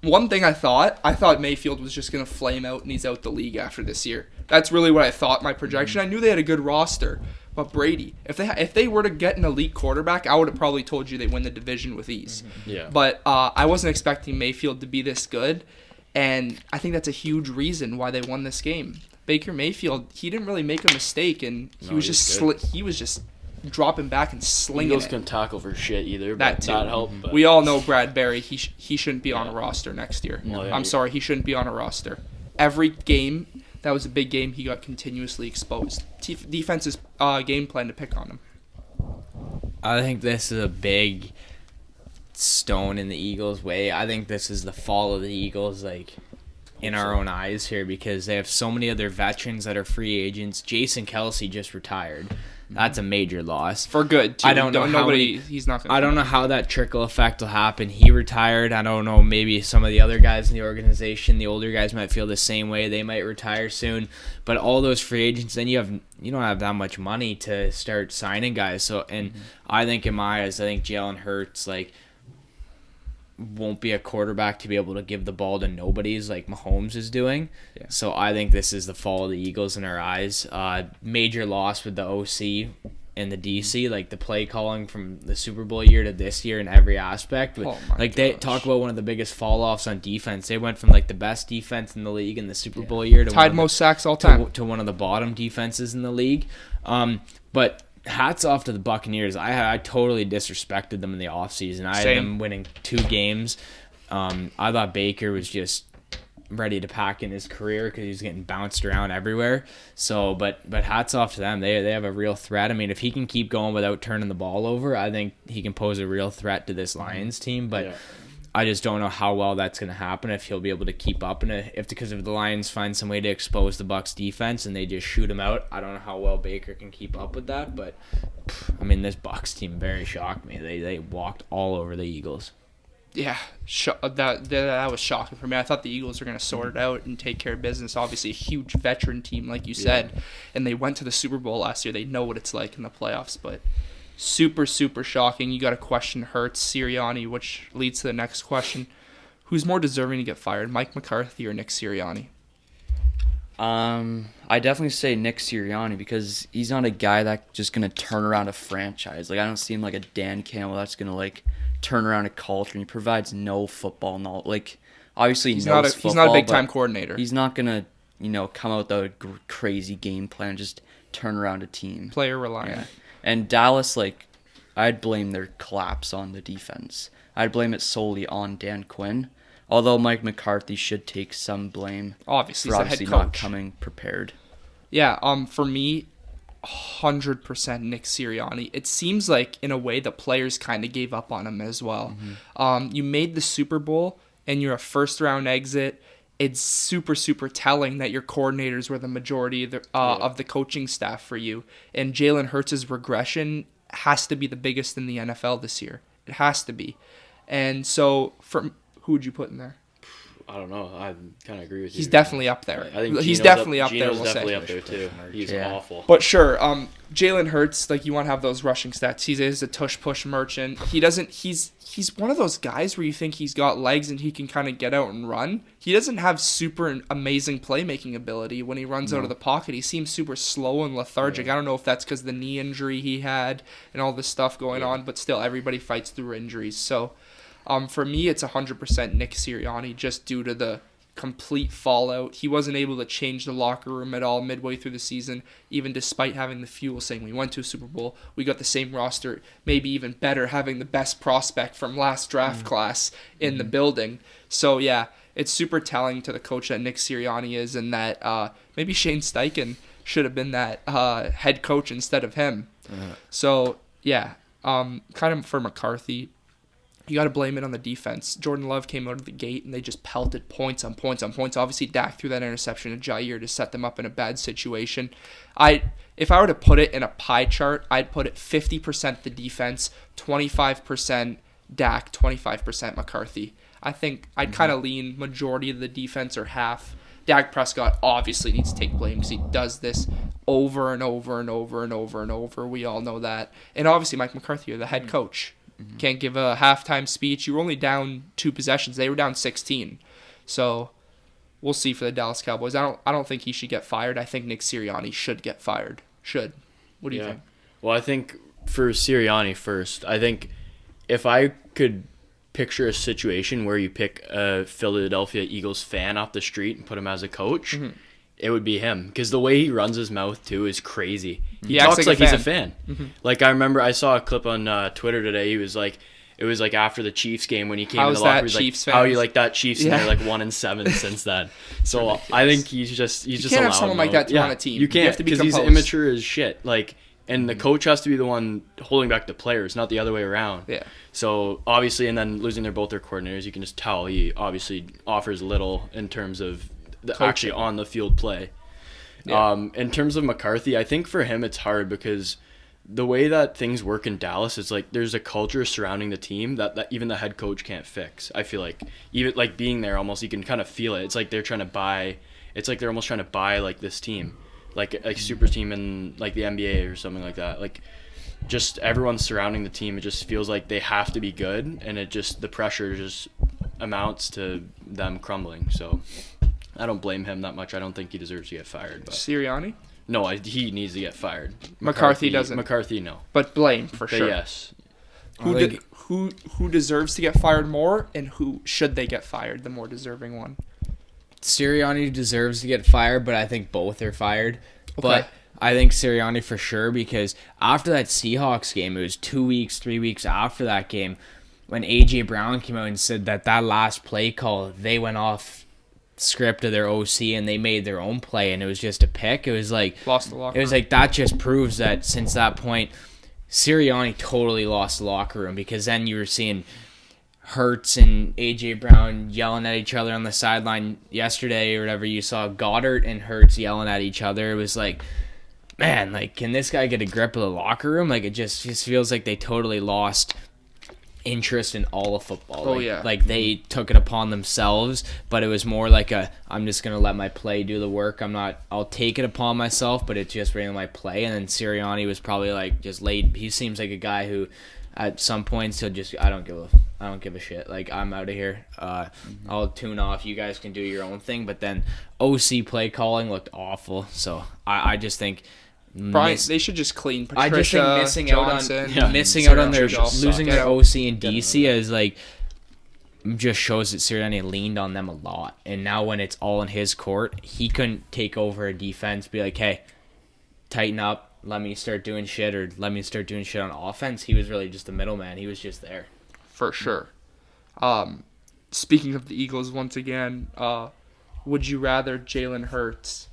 one thing I thought Mayfield was just gonna flame out and he's out the league after this year. That's really what I thought. My projection. I knew they had a good roster, but Brady, if they were to get an elite quarterback, I would have probably told you they win the division with ease. Yeah. But I wasn't expecting Mayfield to be this good, and I think that's a huge reason why they won this game. Baker Mayfield, he didn't really make a mistake, and he was just dropping back and slinging Eagles it. couldn't tackle for shit either. That But too. that helped. But We all know Brad Berry. He shouldn't be on a roster next year. No, yeah. I'm sorry, he shouldn't be on a roster. Every game that was a big game, he got continuously exposed. Defense's game plan to pick on him. I think this is a big stone in the Eagles' way. I think this is the fall of the Eagles, like, in our own eyes here, because they have so many other veterans that are free agents. Jason Kelsey just retired. That's a major loss. For good, too. I don't know how he's not gonna I don't know how that trickle effect will happen. He retired. I don't know. Maybe some of the other guys in the organization, the older guys, might feel the same way. They might retire soon. But all those free agents, then you don't have that much money to start signing guys. So, and I think in my eyes, I think Jalen Hurts won't be a quarterback to be able to give the ball to nobodies like Mahomes is doing. Yeah. So I think this is the fall of the Eagles in our eyes. Major loss with the OC and the DC, like the play calling from the Super Bowl year to this year in every aspect. But, they talk about one of the biggest fall offs on defense. They went from like the best defense in the league in the Super Bowl year to tied most sacks all time to one of the bottom defenses in the league. But hats off to the Buccaneers. I totally disrespected them in the offseason. I had them winning 2 games. I thought Baker was just ready to pack in his career because he was getting bounced around everywhere. So, but hats off to them. They have a real threat. I mean, if he can keep going without turning the ball over, I think he can pose a real threat to this Lions team. But I just don't know how well that's going to happen, if he'll be able to keep up in it. Because if the Lions find some way to expose the Bucs defense and they just shoot him out, I don't know how well Baker can keep up with that. But I mean, this Bucs team very shocked me. They walked all over the Eagles. Yeah, that was shocking for me. I thought the Eagles were going to sort it out and take care of business. Obviously, a huge veteran team, like you said, and they went to the Super Bowl last year. They know what it's like in the playoffs, but super, super shocking. You got to question Hurts, Sirianni, which leads to the next question. Who's more deserving to get fired, Mike McCarthy or Nick Sirianni? I definitely say Nick Sirianni because he's not a guy that's just gonna turn around a franchise. Like I don't see him like a Dan Campbell that's gonna like turn around a culture. And he provides no football knowledge. Like obviously He's knows not a big time but coordinator. He's not gonna come out with a crazy game plan and just turn around a team. Player reliant. Yeah. And Dallas, like I'd blame their collapse on the defense. I'd blame it solely on Dan Quinn. Although Mike McCarthy should take some blame Obviously, for he's the obviously head not coach. coming prepared. Yeah, for me, 100% Nick Sirianni. It seems like, in a way, the players kind of gave up on him as well. Mm-hmm. You made the Super Bowl, and you're a first-round exit. It's super, super telling that your coordinators were the majority of the coaching staff for you. And Jalen Hurts' regression has to be the biggest in the NFL this year. It has to be. And so, who would you put in there? I don't know. I kind of agree with you. He's definitely up there. I think he's Geno's definitely up there. Geno's We'll definitely say. up there too. He's awful. But sure, Jalen Hurts, like you want to have those rushing stats. He is a tush push merchant. He doesn't. He's one of those guys where you think he's got legs and he can kind of get out and run. He doesn't have super amazing playmaking ability when he runs out of the pocket. He seems super slow and lethargic. I don't know if that's because the knee injury he had and all this stuff going on, but still, everybody fights through injuries. So, for me, it's 100% Nick Sirianni just due to the complete fallout. He wasn't able to change the locker room at all midway through the season, even despite having the fuel saying we went to a Super Bowl. We got the same roster, maybe even better, having the best prospect from last draft class in the building. So, yeah, it's super telling to the coach that Nick Sirianni is and that maybe Shane Steichen should have been that head coach instead of him. So, yeah, kind of for McCarthy, you got to blame it on the defense. Jordan Love came out of the gate and they just pelted points on points on points. Obviously, Dak threw that interception to Jair to set them up in a bad situation. If I were to put it in a pie chart, I'd put it 50% the defense, 25% Dak, 25% McCarthy. I think I'd kind of lean majority of the defense or half. Dak Prescott obviously needs to take blame because he does this over and over and over and over and over. We all know that. And obviously, Mike McCarthy, you're the head coach. Can't give a halftime speech. You were only down 2 possessions. They were down 16. So we'll see for the Dallas Cowboys. I don't think he should get fired. I think Nick Sirianni should get fired. Should. What do you think? Well, I think for Sirianni first, I think if I could picture a situation where you pick a Philadelphia Eagles fan off the street and put him as a coach, it would be him. Because the way he runs his mouth, too, is crazy. He talks like he's a fan. Like, I remember I saw a clip on Twitter today. He was like, it was like after the Chiefs game when he came in the locker room. He was like, how you like that Chiefs? And they're like 1-7 since then. So I think he's just you can't have someone like that on a team. You can't, because he's immature as shit. Like, and the coach has to be the one holding back the players, not the other way around. Yeah. So obviously, and then losing both their coordinators, you can just tell he obviously offers little in terms of the actually on the field play. Yeah. In terms of McCarthy, I think for him it's hard because the way that things work in Dallas is like there's a culture surrounding the team that even the head coach can't fix. I feel like even like being there, almost you can kind of feel it. It's like they're trying to buy. It's like they're almost trying to buy like this team, like super team in like the NBA or something like that. Like just everyone surrounding the team, it just feels like they have to be good, and it just the pressure just amounts to them crumbling. So I don't blame him that much. I don't think he deserves to get fired. But Sirianni? No, he needs to get fired. McCarthy doesn't. McCarthy, no. But blame for sure. Yes. Who deserves to get fired more, and who should they get fired? The more deserving one. Sirianni deserves to get fired, but I think both are fired. Okay. But I think Sirianni for sure, because after that Seahawks game, it was 2 weeks, 3 weeks after that game, when A.J. Brown came out and said that last play call, they went off script of their OC and they made their own play and it was just a pick. It was like lost the locker room. It was like that just proves that since that point, Sirianni totally lost the locker room, because then you were seeing Hurts and A.J. Brown yelling at each other on the sideline yesterday or whatever. You saw Goddard and Hurts yelling at each other. It was like, man, like, can this guy get a grip of the locker room? Like, it just feels like they totally lost interest in all of football. Oh, Like, yeah. like they took it upon themselves, but it was more like I'm just gonna let my play do the work. I'll take it upon myself, but it's just really my play. And then Sirianni was probably like just laid. He seems like a guy who, at some points, he'll just I don't give a shit. Like, I'm out of here. I'll tune off. You guys can do your own thing. But then OC play calling looked awful. So I just think. Brian, they should just clean Patricia, I just think missing Johnson, out on their Patricia, losing get their out. OC and DC is like just shows that Sirianni leaned on them a lot. And now when it's all in his court, he couldn't take over a defense, be like, hey, tighten up, let me start doing shit, or let me start doing shit on offense. He was really just the middleman. He was just there. For sure. Speaking of the Eagles once again, would you rather Jalen Hurts?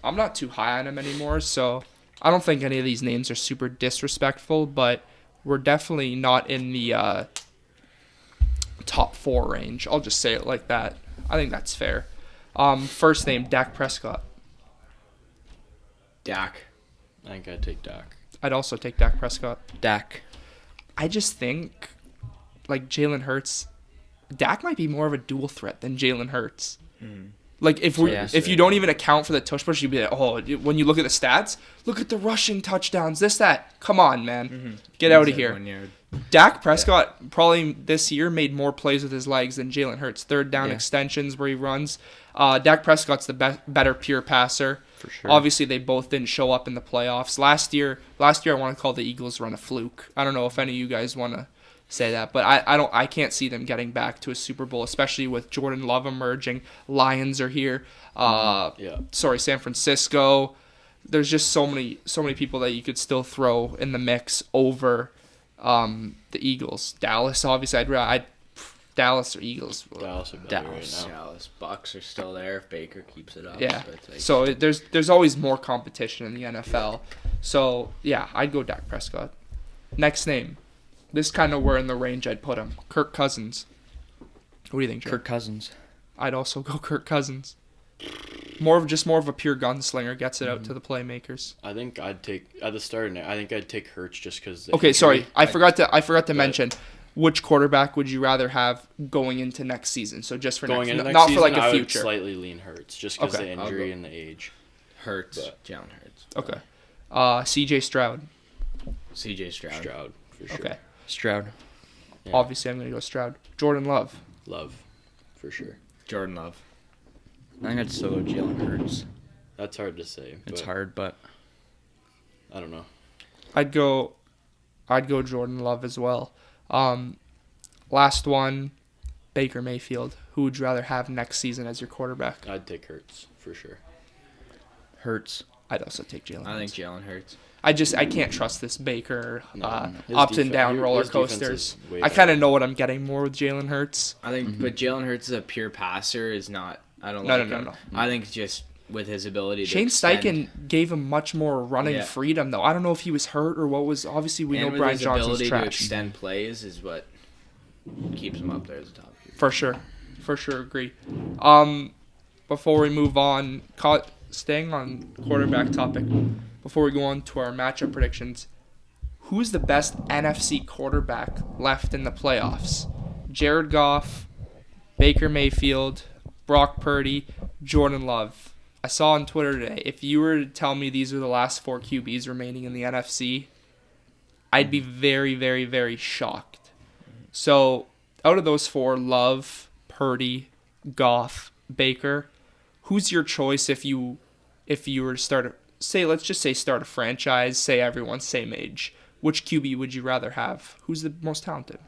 I'm not too high on him anymore, so I don't think any of these names are super disrespectful, but we're definitely not in the top 4 range. I'll just say it like that. I think that's fair. First name, Dak Prescott. Dak. I think I'd take Dak. I'd also take Dak Prescott. Dak. I just think, like, Jalen Hurts, Dak might be more of a dual threat than Jalen Hurts. Like, if you don't even account for the tush push, you'd be like, oh, when you look at the stats, look at the rushing touchdowns, this, that. Come on, man. Get out of here. 1 yard. Dak Prescott probably this year made more plays with his legs than Jalen Hurts. Third down extensions where he runs. Dak Prescott's the better pure passer. For sure. Obviously, they both didn't show up in the playoffs. Last year I want to call the Eagles run a fluke. I don't know if any of you guys want to say that, but I can't see them getting back to a Super Bowl, especially with Jordan Love emerging. Lions are here. San Francisco. There's just so many people that you could still throw in the mix over the Eagles. Dallas, obviously, I'd Dallas or Eagles. Dallas are better Dallas. right now. Dallas Bucks are still there if Baker keeps it up. Yeah. So it's like, So there's always more competition in the NFL. So yeah, I'd go Dak Prescott. Next name. This kind of where in the range I'd put him. Kirk Cousins. What do you think, Joe? Kirk Cousins. I'd also go Kirk Cousins. More of a pure gunslinger, gets it out to the playmakers. I think I'd take at the start. I think I'd take Hurts just because. Okay, sorry, I forgot to mention. Which quarterback would you rather have going into next season? So just for going into next not season, for like a I would future. slightly lean Hurts just because Okay. the injury and the age. Hurts. But- Jalen Hurts. Okay. CJ Stroud. CJ Stroud. Stroud for sure. Okay. Stroud. Yeah. Obviously, I'm gonna go Stroud. Jordan Love. Love, for sure. Jordan Love. I think I'd still go Jalen Hurts. That's hard to say. It's but hard, but I don't know. I'd go Jordan Love as well. Last one, Baker Mayfield. Who would you rather have next season as your quarterback? I'd take Hurts for sure. Hurts. I'd also take Jalen. I think Hurts. Jalen Hurts. I can't trust this Baker No. His ups and defen- down his roller defense coasters. is way I kind of know what I'm getting more with Jalen Hurts. I think, but Jalen Hurts is a pure passer. Is not. I don't No, like no, him. no. I think just with his ability to Shane extend, Steichen gave him much more running Yeah. freedom, though. I don't know if he was hurt or what was. Obviously, we and know with Brian his Johnson's ability to trash. extend plays is what keeps him up there as a top. For sure, agree. Before we move on, staying on quarterback topic, before we go on to our matchup predictions, who's the best NFC quarterback left in the playoffs? Jared Goff, Baker Mayfield, Brock Purdy, Jordan Love. I saw on Twitter today, if you were to tell me these are the last 4 QBs remaining in the NFC, I'd be very, very, very shocked. So, out of those 4, Love, Purdy, Goff, Baker, who's your choice if you were to start a franchise, say everyone's same age? Which QB would you rather have? Who's the most talented?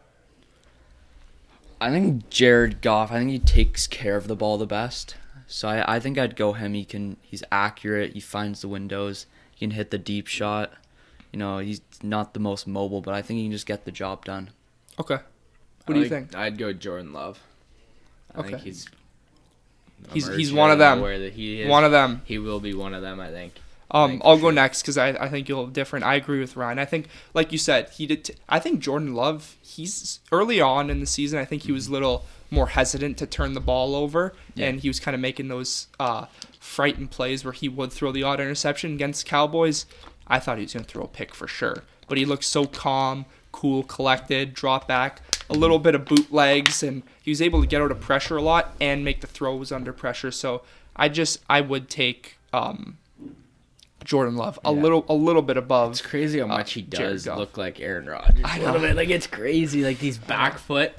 I think Jared Goff. I think he takes care of the ball the best. So I think I'd go him. He's accurate. He finds the windows. He can hit the deep shot. You know, he's not the most mobile, but I think he can just get the job done. Okay. What do you think? I'd go Jordan Love. I think Okay. he's He's one of them. Where he is. One of them. He will be one of them. I think. I'll go next because I think you'll have different. I agree with Ryan. I think, like you said, I think Jordan Love, he's early on in the season, I think he was a little more hesitant to turn the ball over, and he was kind of making those frightened plays where he would throw the odd interception against Cowboys. I thought he was going to throw a pick for sure, but he looked so calm, cool, collected, drop back, a little bit of bootlegs, and he was able to get out of pressure a lot and make the throws under pressure. So I would take Jordan Love a little bit above. It's crazy how much he Jared does Goff. look like Aaron Rodgers. I A little know. bit. Like, it's crazy. Like, these back foot,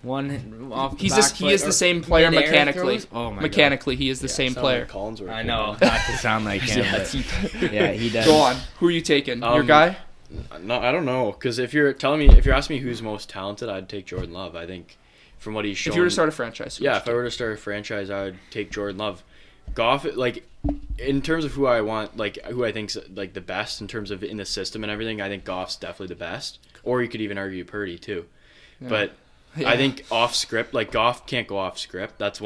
one off the He back is foot the or same player mid-air mechanically. throws. Oh, my Mechanically, he is the same Sound like player. Collinsworth. God. I know. Not to sound like him, but yeah, he does. Go on. Who are you taking? Your guy? No, I don't know. Because if you're asking me who's most talented, I'd take Jordan Love. I think from what he's shown. If you were to start a franchise. who would Yeah, you if I were to start a franchise, I would take Jordan Love. Goff, like, in terms of who I want, like, who I think's like the best in terms of in the system and everything, I think Goff's definitely the best. Or you could even argue Purdy too. Yeah. But Yeah. I think off script, like Goff can't go off script. That's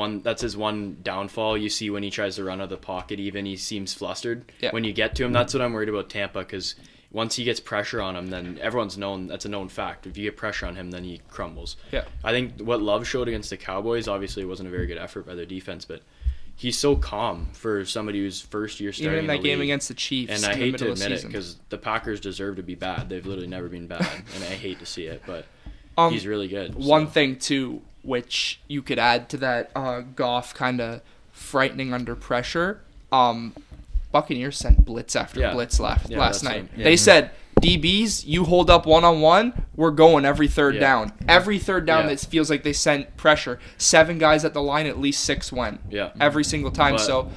his one downfall. You see when he tries to run out of the pocket, even he seems flustered. Yeah. When you get to him, that's what I'm worried about Tampa, because once he gets pressure on him, then everyone's known that's a known fact. If you get pressure on him, then he crumbles. Yeah. I think what Love showed against the Cowboys, obviously it wasn't a very good effort by their defense, but he's so calm for somebody who's first year starting Even in that the game league. against the Chiefs. And I in the hate middle to of the admit it season. because the Packers deserve to be bad. They've literally never been bad, and I hate to see it, but he's really good. One so. thing too, which you could add to that Goff kind of frightening under pressure. Buccaneers sent blitz after blitz last that's night. what- They said, DBs, you hold up one-on-one, we're going every third down. Every third down, Yeah. it feels like they sent pressure. 7 guys at the line, at least 6 went. Yeah. Every single time. But- So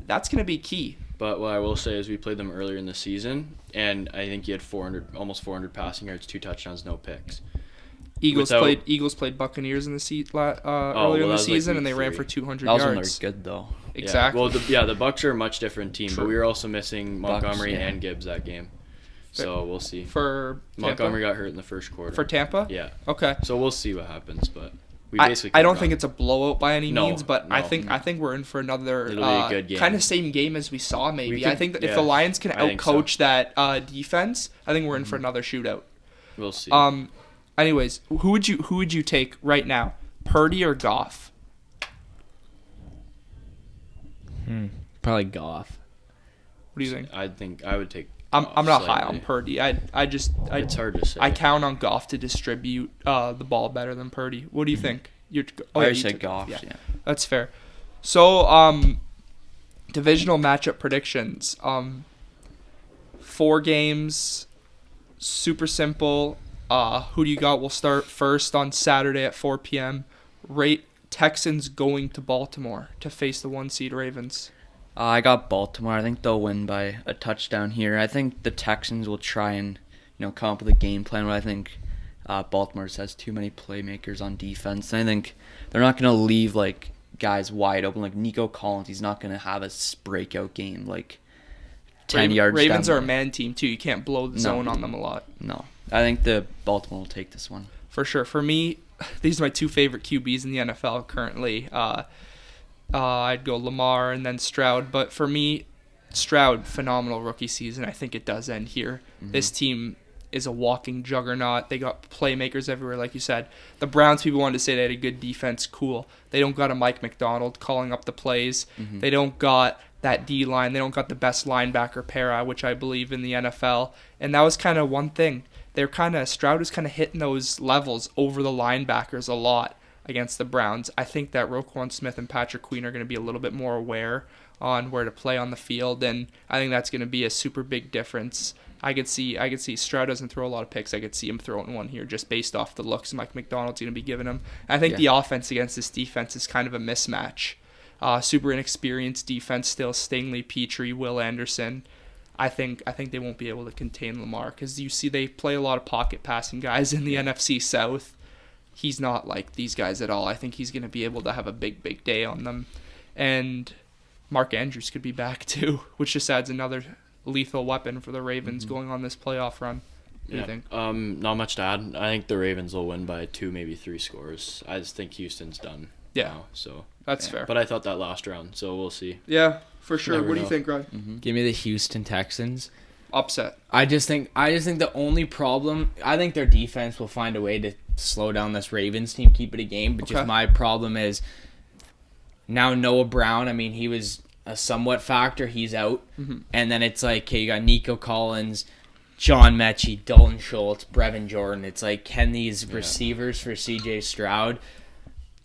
that's going to be key. But what I will say is we played them earlier in the season, and I think he had almost 400 passing yards, 2 touchdowns, no picks. Eagles Without- played Buccaneers in the earlier well, in that the was like season, week and they ran 3. for 200 That was when they were yards. good though. Exactly. Yeah, well, the Bucs are a much different team, True. but we were also missing Montgomery yeah. and Gibbs that game. So we'll see. For Montgomery Tampa? got hurt in the first quarter. For Tampa? Yeah. Okay. So we'll see what happens, but we I basically. don't can't think run. it's a blowout by any No, means, but no. I think we're in for another It'll be a good game. kind of same game as we saw. Maybe We I could- think that if yeah, the Lions can I think so. outcoach that defense, I think we're in for another shootout. We'll see. Anyways, who would you take right now, Purdy or Goff? Probably Goff. What do you think? I think I would take. I'm Goff not high slightly. on Purdy. It's hard to say. I count on Goff to distribute the ball better than Purdy. What do you think? You're, I already you said took Goff. Yeah, Yeah. that's fair. So, divisional matchup predictions. 4 games, super simple. Who do you got? We'll start first on Saturday at 4 p.m. Texans going to Baltimore to face the 1 seed Ravens. I got Baltimore. I think they'll win by a touchdown here. I think the Texans will try and come up with a game plan. But I think Baltimore just has too many playmakers on defense. And I think they're not going to leave like guys wide open. Like Nico Collins, he's not going to have a breakout game like 10 yards. Ravens down are a man team too. You can't blow the zone on them a lot. No, I think the Baltimore will take this one. For sure. For me, these are my 2 favorite QBs in the NFL currently. I'd go Lamar and then Stroud. But for me, Stroud, phenomenal rookie season. I think it does end here. Mm-hmm. This team is a walking juggernaut. They got playmakers everywhere, like you said. The Browns, people wanted to say they had a good defense. Cool. They don't got a Mike McDonald calling up the plays. Mm-hmm. They don't got that D-line. They don't got the best linebacker para, which I believe in the NFL. And that was kind of one thing. Stroud was kind of hitting those levels over the linebackers a lot against the Browns. I think that Roquan Smith and Patrick Queen are going to be a little bit more aware on where to play on the field, and I think that's going to be a super big difference. I could see Stroud doesn't throw a lot of picks. I could see him throwing one here just based off the looks Mike McDonald's going to be giving him. I think the offense against this defense is kind of a mismatch. Super inexperienced defense still. Stingley, Petrie, Will Anderson. I think they won't be able to contain Lamar because you see they play a lot of pocket passing guys in the NFC South. He's not like these guys at all. I think he's going to be able to have a big day on them. And Mark Andrews could be back too, which just adds another lethal weapon for the Ravens going on this playoff run. What do you think? Not much to add. I think the Ravens will win by 2, maybe 3 scores. I just think Houston's done now. So that's fair. But I thought that last round, so we'll see. Yeah, for sure. Never What do you know. think, Ryan? Mm-hmm. Give me the Houston Texans. Upset. I just think the only problem, I think their defense will find a way to slow down this Ravens team, keep it a game. But just my problem is now Noah Brown. I mean, he was a somewhat factor. He's out, and then it's like, okay, you got Nico Collins, John Mechie, Dalton Schultz, Brevin Jordan. It's like, can these receivers for C.J. Stroud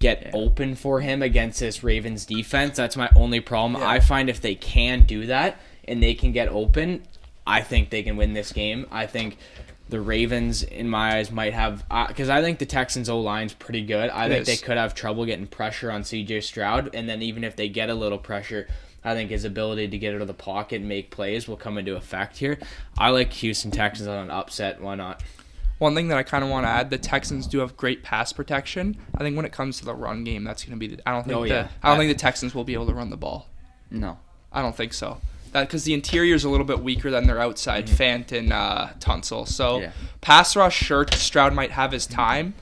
get open for him against this Ravens defense? That's my only problem. I find if they can do that and they can get open, I think they can win this game. I think the Ravens, in my eyes, might have because I think the Texans' O-line's pretty good. I think they could have trouble getting pressure on C.J. Stroud, and then even if they get a little pressure, I think his ability to get out of the pocket and make plays will come into effect here. I like Houston Texans on an upset. Why not? One thing that I kind of want to add, the Texans do have great pass protection. I think when it comes to the run game, that's going to be I don't think the Texans will be able to run the ball. No. I don't think so. Because the interior is a little bit weaker than their outside, Fant and Tunsil. So pass rush, sure, Stroud might have his time,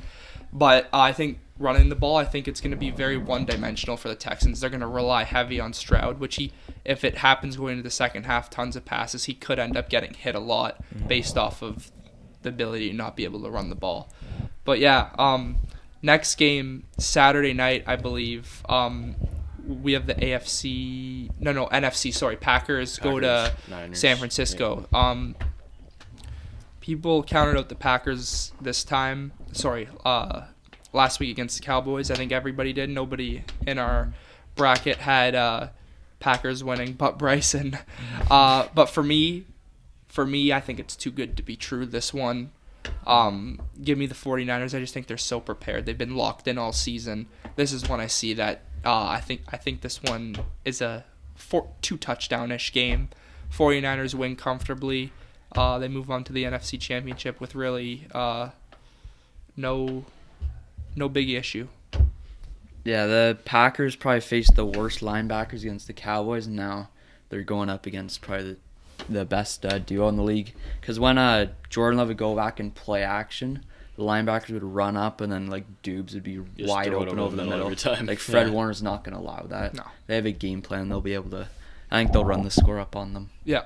but I think running the ball, I think it's going to be very one-dimensional for the Texans. They're going to rely heavy on Stroud, which if it happens going into the second half, tons of passes, he could end up getting hit a lot based off of the ability to not be able to run the ball. But next game, Saturday night, I believe, we have the NFC, sorry, Packers go to Niners. San Francisco. People counted out the Packers this time. Last week against the Cowboys. I think everybody did. Nobody in our bracket had Packers winning but Bryson. But for me, I think it's too good to be true, this one. Give me the 49ers. I just think they're so prepared. They've been locked in all season. This is when I see that I think this one is a 2-touchdown-ish game. 49ers win comfortably. They move on to the NFC Championship with really no big issue. Yeah, the Packers probably faced the worst linebackers against the Cowboys, and now they're going up against probably the best duo in the league. Because when Jordan Love would go back and play action, the linebackers would run up, and then Dubes would be Just wide throw it open over the middle. every time. Fred Warner's not going to allow that. No. They have a game plan. They'll be able to. I think they'll run the score up on them. Yeah.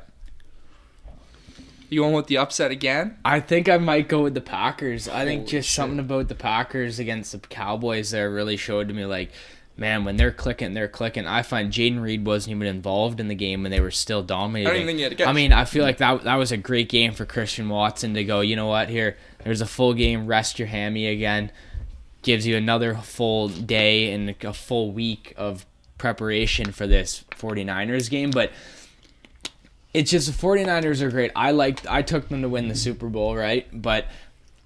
You going with the upset again? I think I might go with the Packers. I think just something about the Packers against the Cowboys there really showed to me, man, when they're clicking, they're clicking. I find Jaden Reed wasn't even involved in the game, and they were still dominating. I don't even think he had a catch. I mean, I feel like that was a great game for Christian Watson to go, you know what, there's a full game, rest your hammy again. Gives you another full day and a full week of preparation for this 49ers game, but it's just the 49ers are great. I took them to win the Super Bowl, right? But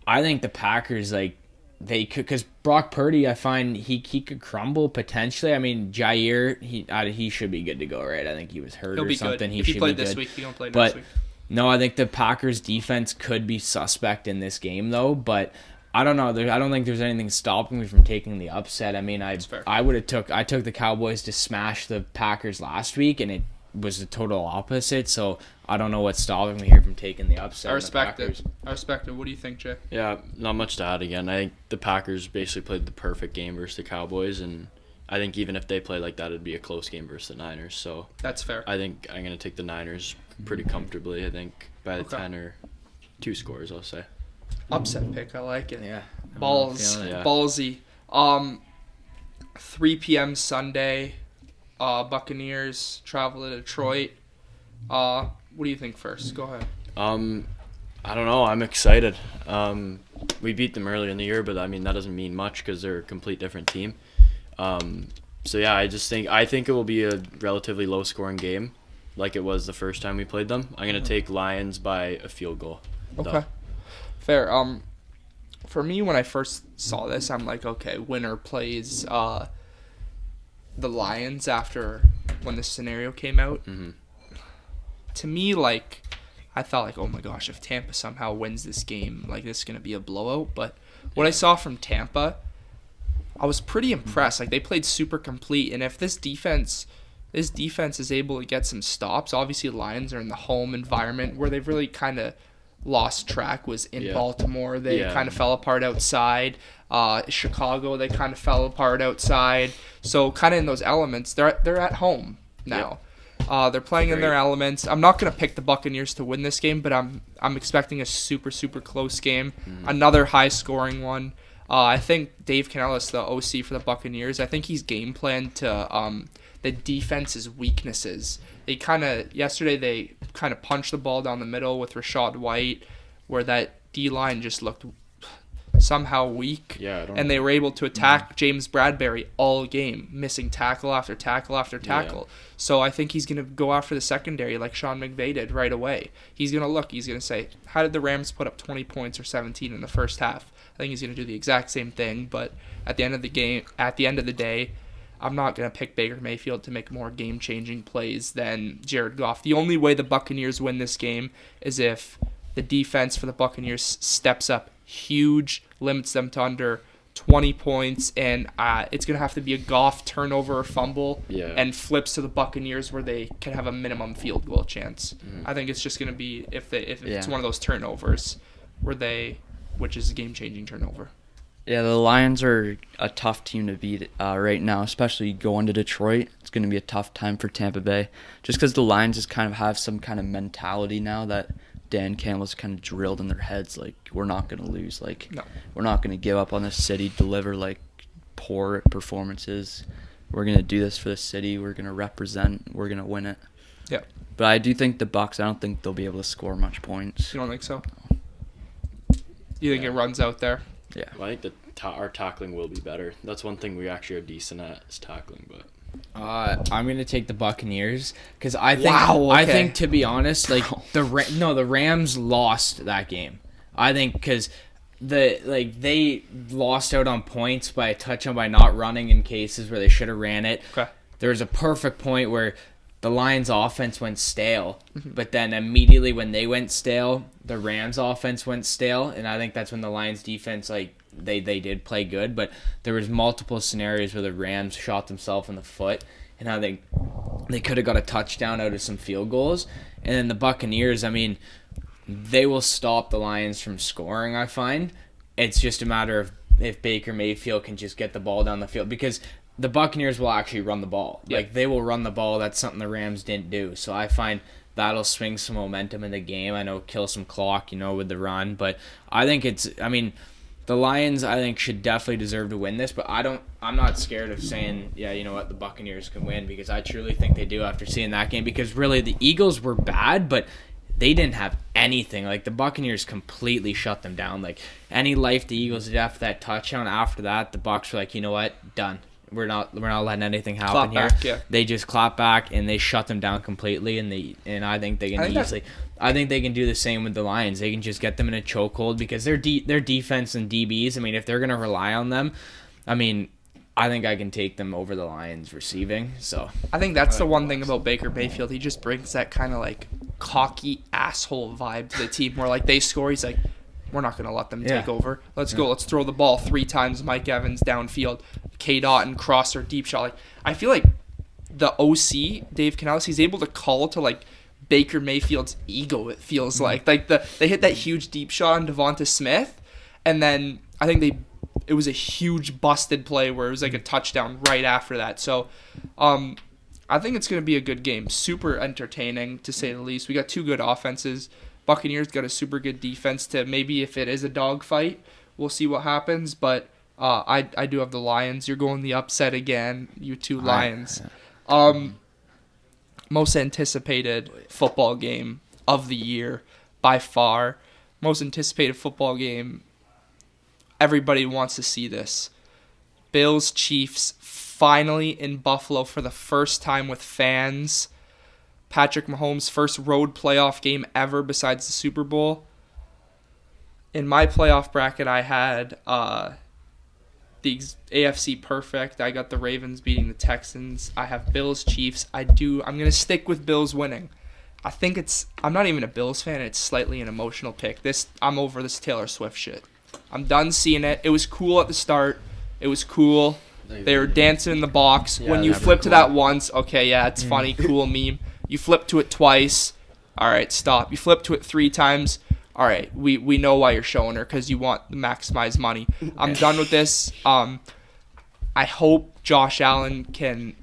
I think the Packers, they could, because Brock Purdy, I find he could crumble potentially. I mean, Jair, he should be good to go, right? I think he was hurt He'll or be something. good. If he played this week, he won't play next week. No, I think the Packers defense could be suspect in this game, though. But I don't know. I don't think there's anything stopping me from taking the upset. I mean, I took the Cowboys to smash the Packers last week, and it was the total opposite. So I don't know what's stopping me here from taking the upset. I respect it. What do you think, Jay? Yeah, not much to add again. I think the Packers basically played the perfect game versus the Cowboys, and I think even if they play like that, it'd be a close game versus the Niners. So that's fair. I think I'm going to take the Niners pretty comfortably, I think, by the 10 or 2 scores, I'll say. Upset pick. I like it. Yeah. Ballsy. 3 p.m. Sunday. Buccaneers travel to Detroit. What do you think first? Go ahead. I don't know. I'm excited. We beat them earlier in the year, but I mean that doesn't mean much because they're a complete different team. So yeah, I think it will be a relatively low-scoring game, like it was the first time we played them. I'm gonna take Lions by a field goal. Okay. Fair. For me, when I first saw this, I'm like, okay, winner plays the Lions after when this scenario came out. Mm-hmm. To me, I thought, oh my gosh, if Tampa somehow wins this game, this is going to be a blowout. But what I saw from Tampa, I was pretty impressed. They played super complete. And if this defense is able to get some stops, obviously the Lions are in the home environment where they've really kind of lost track was in Baltimore. They kind of fell apart outside. Chicago, they kind of fell apart outside. So kind of in those elements, they're at home now. They're playing in their elements. I'm not going to pick the Buccaneers to win this game, but I'm expecting a super, super close game. Another high-scoring one. I think Dave Canellis, the OC for the Buccaneers, I think he's game planned to the defense's weaknesses. Yesterday they kind of punched the ball down the middle with Rashad White, where that D-line just looked somehow weak. Yeah, I don't and know. they were able to attack James Bradbury all game, missing tackle after tackle after tackle. Yeah. So I think he's going to go after the secondary like Sean McVay did right away. He's going to say, how did the Rams put up 20 points or 17 in the first half? I think he's going to do the exact same thing, but at the end of the day, I'm not going to pick Baker Mayfield to make more game-changing plays than Jared Goff. The only way the Buccaneers win this game is if the defense for the Buccaneers steps up huge, limits them to under 20 points, and it's going to have to be a Goff turnover or fumble and flips to the Buccaneers where they can have a minimum field goal chance. I think it's just going to be if it's one of those turnovers which is a game-changing turnover. Yeah, the Lions are a tough team to beat right now, especially going to Detroit. It's going to be a tough time for Tampa Bay, just because the Lions just kind of have some kind of mentality now that Dan Campbell's kind of drilled in their heads, like, we're not going to lose. Like, No. We're not going to give up on this city, deliver, like, poor performances. We're going to do this for the city. We're going to represent. We're going to win it. Yeah. But I do think the Bucs, I don't think they'll be able to score much points. You don't think so? You think it runs out there? Yeah. Well, I think our tackling will be better. That's one thing we actually are decent at is tackling, but I'm gonna take the Buccaneers because I think Wow, okay. to be honest, like the Rams lost that game. I think because they lost out on points by a touchdown by not running in cases where they should have ran it. Okay. There was a perfect point where the Lions' offense went stale, but then immediately when they went stale, the Rams' offense went stale, and I think that's when the Lions' defense they did play good, but there was multiple scenarios where the Rams shot themselves in the foot, and I think they could have got a touchdown out of some field goals. And then the Buccaneers, I mean, they will stop the Lions from scoring, I find. It's just a matter of if Baker Mayfield can just get the ball down the field, because the Buccaneers will actually run the ball. Yep. Like, they will run the ball. That's something the Rams didn't do. So I find that'll swing some momentum in the game. I know kill some clock, with the run. But I think the Lions, I think, should definitely deserve to win this. But I'm not scared of saying, the Buccaneers can win, because I truly think they do after seeing that game. Because really, the Eagles were bad, but they didn't have anything. Like, the Buccaneers completely shut them down. Like, any life the Eagles did after that touchdown, after that, the Bucs were like, you know what, done. We're not letting anything happen here. Back, yeah. They just clap back and they shut them down completely, and I think they can I think they can do the same with the Lions. They can just get them in a chokehold, because their defense and DBs, I mean, if they're going to rely on them, I mean, I think I can take them over the Lions receiving. So I think that's the one thing about Baker Mayfield. He just brings that kind of like cocky asshole vibe to the team, where like they score, he's like, we're not going to let them take over. Let's go. Let's throw the ball 3 times. Mike Evans downfield, K-Dot and crosser deep shot. Like, I feel like the OC, Dave Canales, he's able to call to like Baker Mayfield's ego, it feels like. Like they hit that huge deep shot on Devonta Smith, and then I think it was a huge busted play where it was like a touchdown right after that. So I think it's going to be a good game. Super entertaining, to say the least. We got 2 good offenses. Buccaneers got a super good defense to maybe, if it is a dogfight, we'll see what happens. But I do have the Lions. You're going the upset again, you 2 Lions. Most anticipated football game of the year by far. Most anticipated football game. Everybody wants to see this. Bills Chiefs finally in Buffalo for the first time with fans. Patrick Mahomes' first road playoff game ever besides the Super Bowl. In my playoff bracket, I had the AFC perfect. I got the Ravens beating the Texans. I have Bills Chiefs. I'm going to stick with Bills winning. I'm not even a Bills fan. It's slightly an emotional pick. I'm over this Taylor Swift shit. I'm done seeing it. It was cool at the start. It was cool. They were dancing in the box. Yeah, when you that'd be flip to cool. that once, okay, yeah, it's funny, cool meme. You flip to it twice. All right, stop. You flip to it 3 times. All right, we know why you're showing her, because you want to maximize money. I'm done with this. I hope Josh Allen can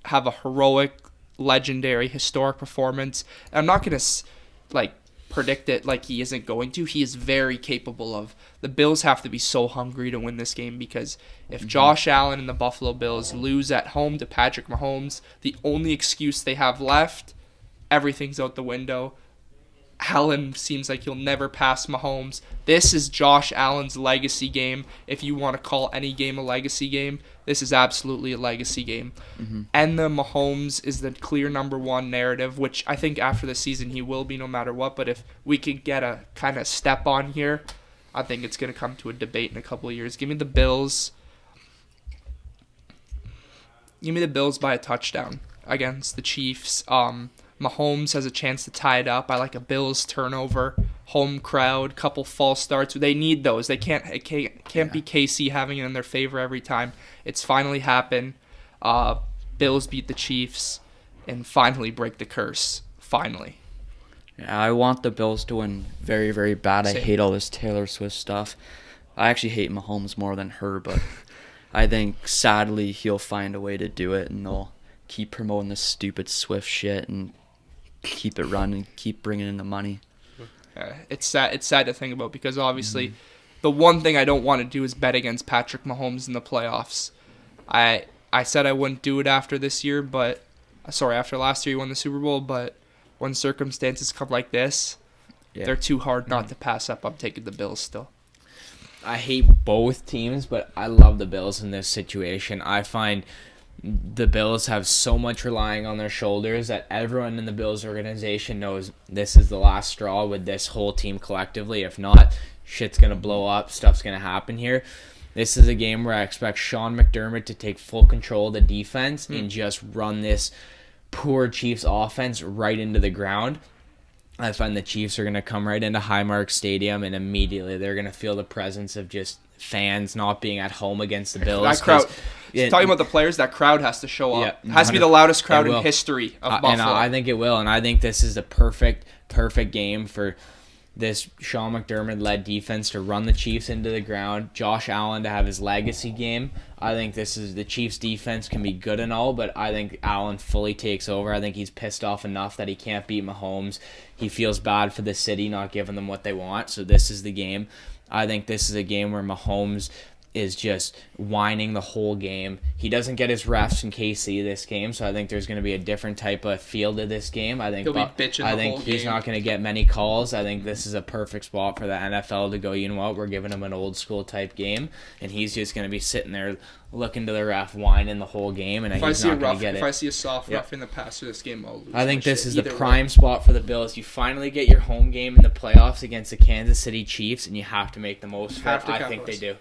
have a heroic, legendary, historic performance. I'm not going to predict it like he isn't going to. He is very capable of. The Bills have to be so hungry to win this game, because if Josh Allen and the Buffalo Bills lose at home to Patrick Mahomes, the only excuse they have left everything's out the window. Allen seems like he'll never pass Mahomes. This is Josh Allen's legacy game. If you want to call any game a legacy game, this is absolutely a legacy game. And the Mahomes is the clear number one narrative, which I think after the season he will be no matter what. But if we could get a kind of step on here, I think it's going to come to a debate in a couple of years. Give me the Bills. Give me the Bills by a touchdown against the Chiefs. Mahomes has a chance to tie it up. I like a Bills turnover, home crowd, couple false starts. They need those. It can't be KC having it in their favor every time. It's finally happened. Bills beat the Chiefs and finally break the curse. Finally. Yeah, I want the Bills to win very, very bad. I hate all this Taylor Swift stuff. I actually hate Mahomes more than her, but I think sadly he'll find a way to do it, and they'll keep promoting this stupid Swift shit and keep it running, keep bringing in the money. It's sad to think about because obviously the one thing I don't want to do is bet against Patrick Mahomes in the playoffs. I said I wouldn't do it after last year he won the Super Bowl, but when circumstances come like this, they're too hard not to pass up. I'm taking the Bills still. I hate both teams, but I love the Bills in this situation. I find the Bills have so much relying on their shoulders that everyone in the Bills organization knows this is the last straw with this whole team collectively. If not, shit's going to blow up. Stuff's going to happen here. This is a game where I expect Sean McDermott to take full control of the defense and just run this poor Chiefs offense right into the ground. I find the Chiefs are going to come right into Highmark Stadium, and immediately they're going to feel the presence of just fans not being at home against the Bills. That crowd, talking about the players, that crowd has to show up. It has to be the loudest crowd in history of Buffalo. And I think it will, and I think this is the perfect game for this Sean McDermott-led defense to run the Chiefs into the ground, Josh Allen to have his legacy game. I think this is the Chiefs' defense can be good and all, but I think Allen fully takes over. I think he's pissed off enough that he can't beat Mahomes. He feels bad for the city not giving them what they want, so this is the game. I think this is a game where Mahomes is just whining the whole game. He doesn't get his refs in KC this game, so I think there's going to be a different type of feel to this game. I think he'll be bitching I the think whole he's game. not going to get many calls. I think this is a perfect spot for the NFL to go, you know what, we're giving him an old school type game, and he's just going to be sitting there looking to the ref, whining the whole game, and he's not going to get it. If I see a soft rough in the pass of this game, I'll lose I think this is the either prime way. spot for the Bills. You finally get your home game in the playoffs against the Kansas City Chiefs, and you have to make the most of it. I think they do.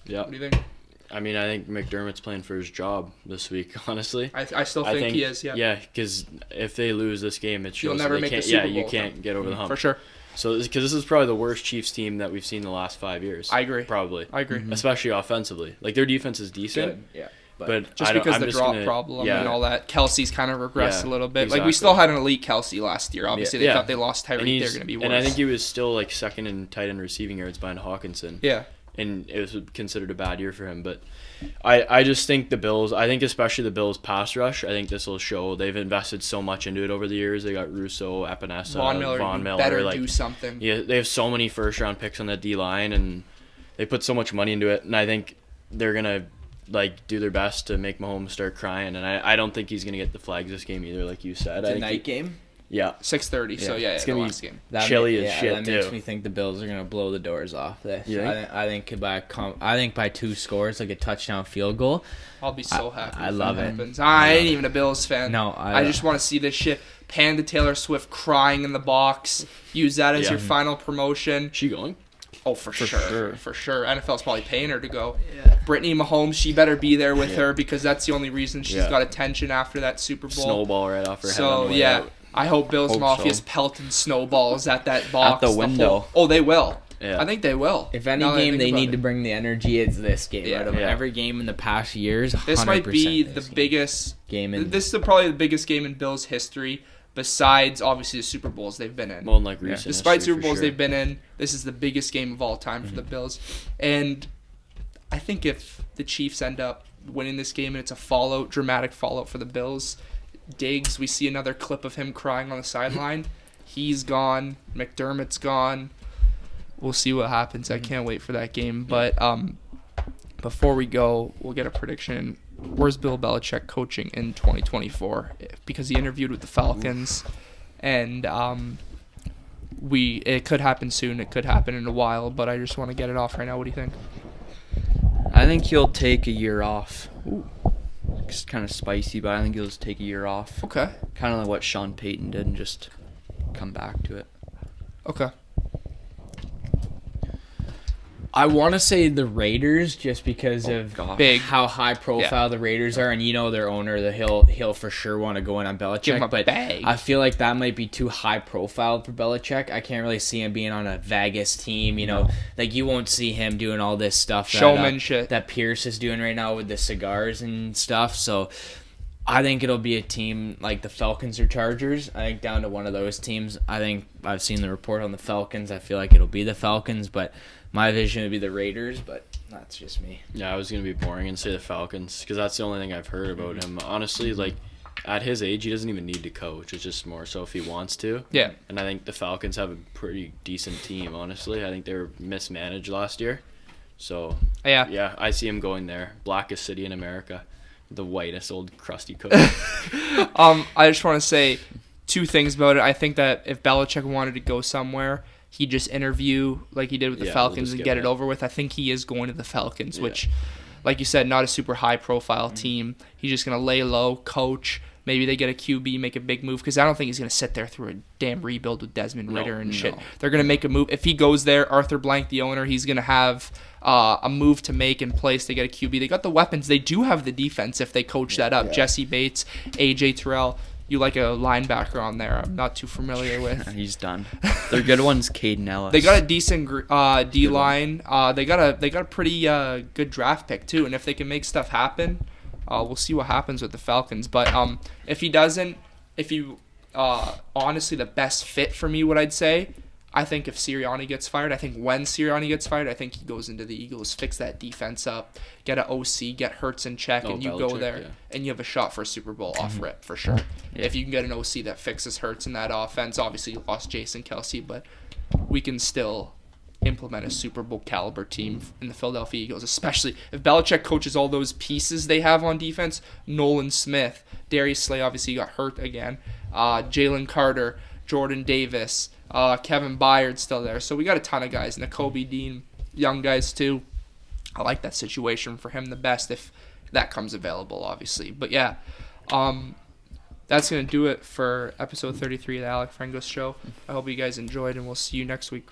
Yeah. What do you think? I mean, I think McDermott's playing for his job this week, honestly. I still think he is, yeah. Yeah, because if they lose this game, it shows You'll never that they make the can't, Super Bowl. you can't get over the hump. For sure. So, because this is probably the worst Chiefs team that we've seen in the last 5 years. I agree. Probably. I agree. Especially offensively. Like, their defense is decent. Good. Yeah. But Just because the drop problem and all that, Kelsey's kind of regressed a little bit. Exactly. Like, we still had an elite Kelsey last year. Obviously, they thought they lost Tyreek. They're going to be worse. And I think he was still, like, second in tight end receiving yards behind Hawkinson. Yeah. And it was considered a bad year for him. But I just think the Bills, I think especially the Bills pass rush, I think this will show. They've invested so much into it over the years. They got Russo, Epinesa, Von Miller. Better like, do something. Yeah, they have so many first-round picks on that D-line, and they put so much money into it. And I think they're going to, like, do their best to make Mahomes start crying. And I don't think he's going to get the flags this game either, like you said. It's a night game? Yeah. 6:30, so it's going last to game. be chilly as shit, that too. makes me think the Bills are going to blow the doors off this. Yeah. I think by 2 scores, like a touchdown field goal. I'll be so happy. I love it. Happens. I ain't even a Bills fan. No, I just want to see this shit. Pan to Taylor Swift crying in the box. Use that as your final promotion. She going? Oh, for sure. For sure. NFL's probably paying her to go. Brittany Mahomes, she better be there with her because that's the only reason she's got attention after that Super Bowl. Snowball right off her head. So, yeah. I hope Bills Mafia's pelting snowballs at that box. At the window. They will. Yeah. I think they will. If any game they need to bring the energy, it's this game. Out of every game in the past years, 100% this might be the biggest game. This is probably the biggest game in Bills history, besides obviously the Super Bowls they've been in. Well, like recent Despite Super Bowls sure. they've been in, this is the biggest game of all time for the Bills. And I think if the Chiefs end up winning this game and it's a dramatic fallout for the Bills, Diggs, we see another clip of him crying on the sideline. He's gone. McDermott's gone. We'll see what happens. I can't wait for that game. But before we go, we'll get a prediction. where's Bill Belichick coaching in 2024? Because he interviewed with the Falcons, and it could happen soon. It could happen in a while, but I just want to get it off right now. What do you think? I think he'll take a year off. Ooh. It's kind of spicy, but I think he'll just take a year off. Okay. Kind of like what Sean Payton did and just come back to it. Okay. I want to say the Raiders just because of Big. how high profile the Raiders are, and their owner, he'll for sure want to go in on Belichick. Give him a but bag. I feel like that might be too high profile for Belichick. I can't really see him being on a Vegas team. Like you won't see him doing all this stuff Showmanship that Pierce is doing right now with the cigars and stuff. So I think it'll be a team like the Falcons or Chargers. I think down to one of those teams. I think I've seen the report on the Falcons. I feel like it'll be the Falcons, but my vision would be the Raiders, but that's just me. Yeah, I was going to be boring and say the Falcons because that's the only thing I've heard about him. Honestly, like, at his age, he doesn't even need to coach. It's just more so if he wants to. Yeah. And I think the Falcons have a pretty decent team, honestly. I think they were mismanaged last year. So, yeah, I see him going there. Blackest city in America. The whitest old crusty coach. I just want to say two things about it. I think that if Belichick wanted to go somewhere, he'd just interview like he did with the Falcons and get it over with. I think he is going to the Falcons, which, like you said, not a super high-profile team. He's just going to lay low, coach. Maybe they get a QB, make a big move, because I don't think he's going to sit there through a damn rebuild with Desmond Ridder and shit. They're going to make a move. If he goes there, Arthur Blank, the owner, he's going to have a move to make in place. They get a QB. They got the weapons. They do have the defense if they coach that up. Jesse Bates, A.J. Terrell. You like a linebacker on there I'm not too familiar with. He's done. Their good one's Caden Ellis. They got a decent D-line. They got a pretty good draft pick, too. And if they can make stuff happen, we'll see what happens with the Falcons. But if he doesn't, honestly, the best fit for me, what I'd say, I think if Sirianni gets fired, I think when Sirianni gets fired, I think he goes into the Eagles, fix that defense up, get an OC, get Hurts in check, and you go there, and you have a shot for a Super Bowl off rip, for sure. Yeah. If you can get an OC that fixes Hurts in that offense, obviously you lost Jason Kelce, but we can still implement a Super Bowl caliber team in the Philadelphia Eagles, especially if Belichick coaches all those pieces they have on defense. Nolan Smith, Darius Slay obviously got hurt again, Jalen Carter, Jordan Davis, Kevin Byard's still there. So we got a ton of guys. Nakobe Dean, young guys too. I like that situation for him the best if that comes available, obviously. But yeah, that's going to do it for episode 33 of the Alec Frengos Show. I hope you guys enjoyed, and we'll see you next week.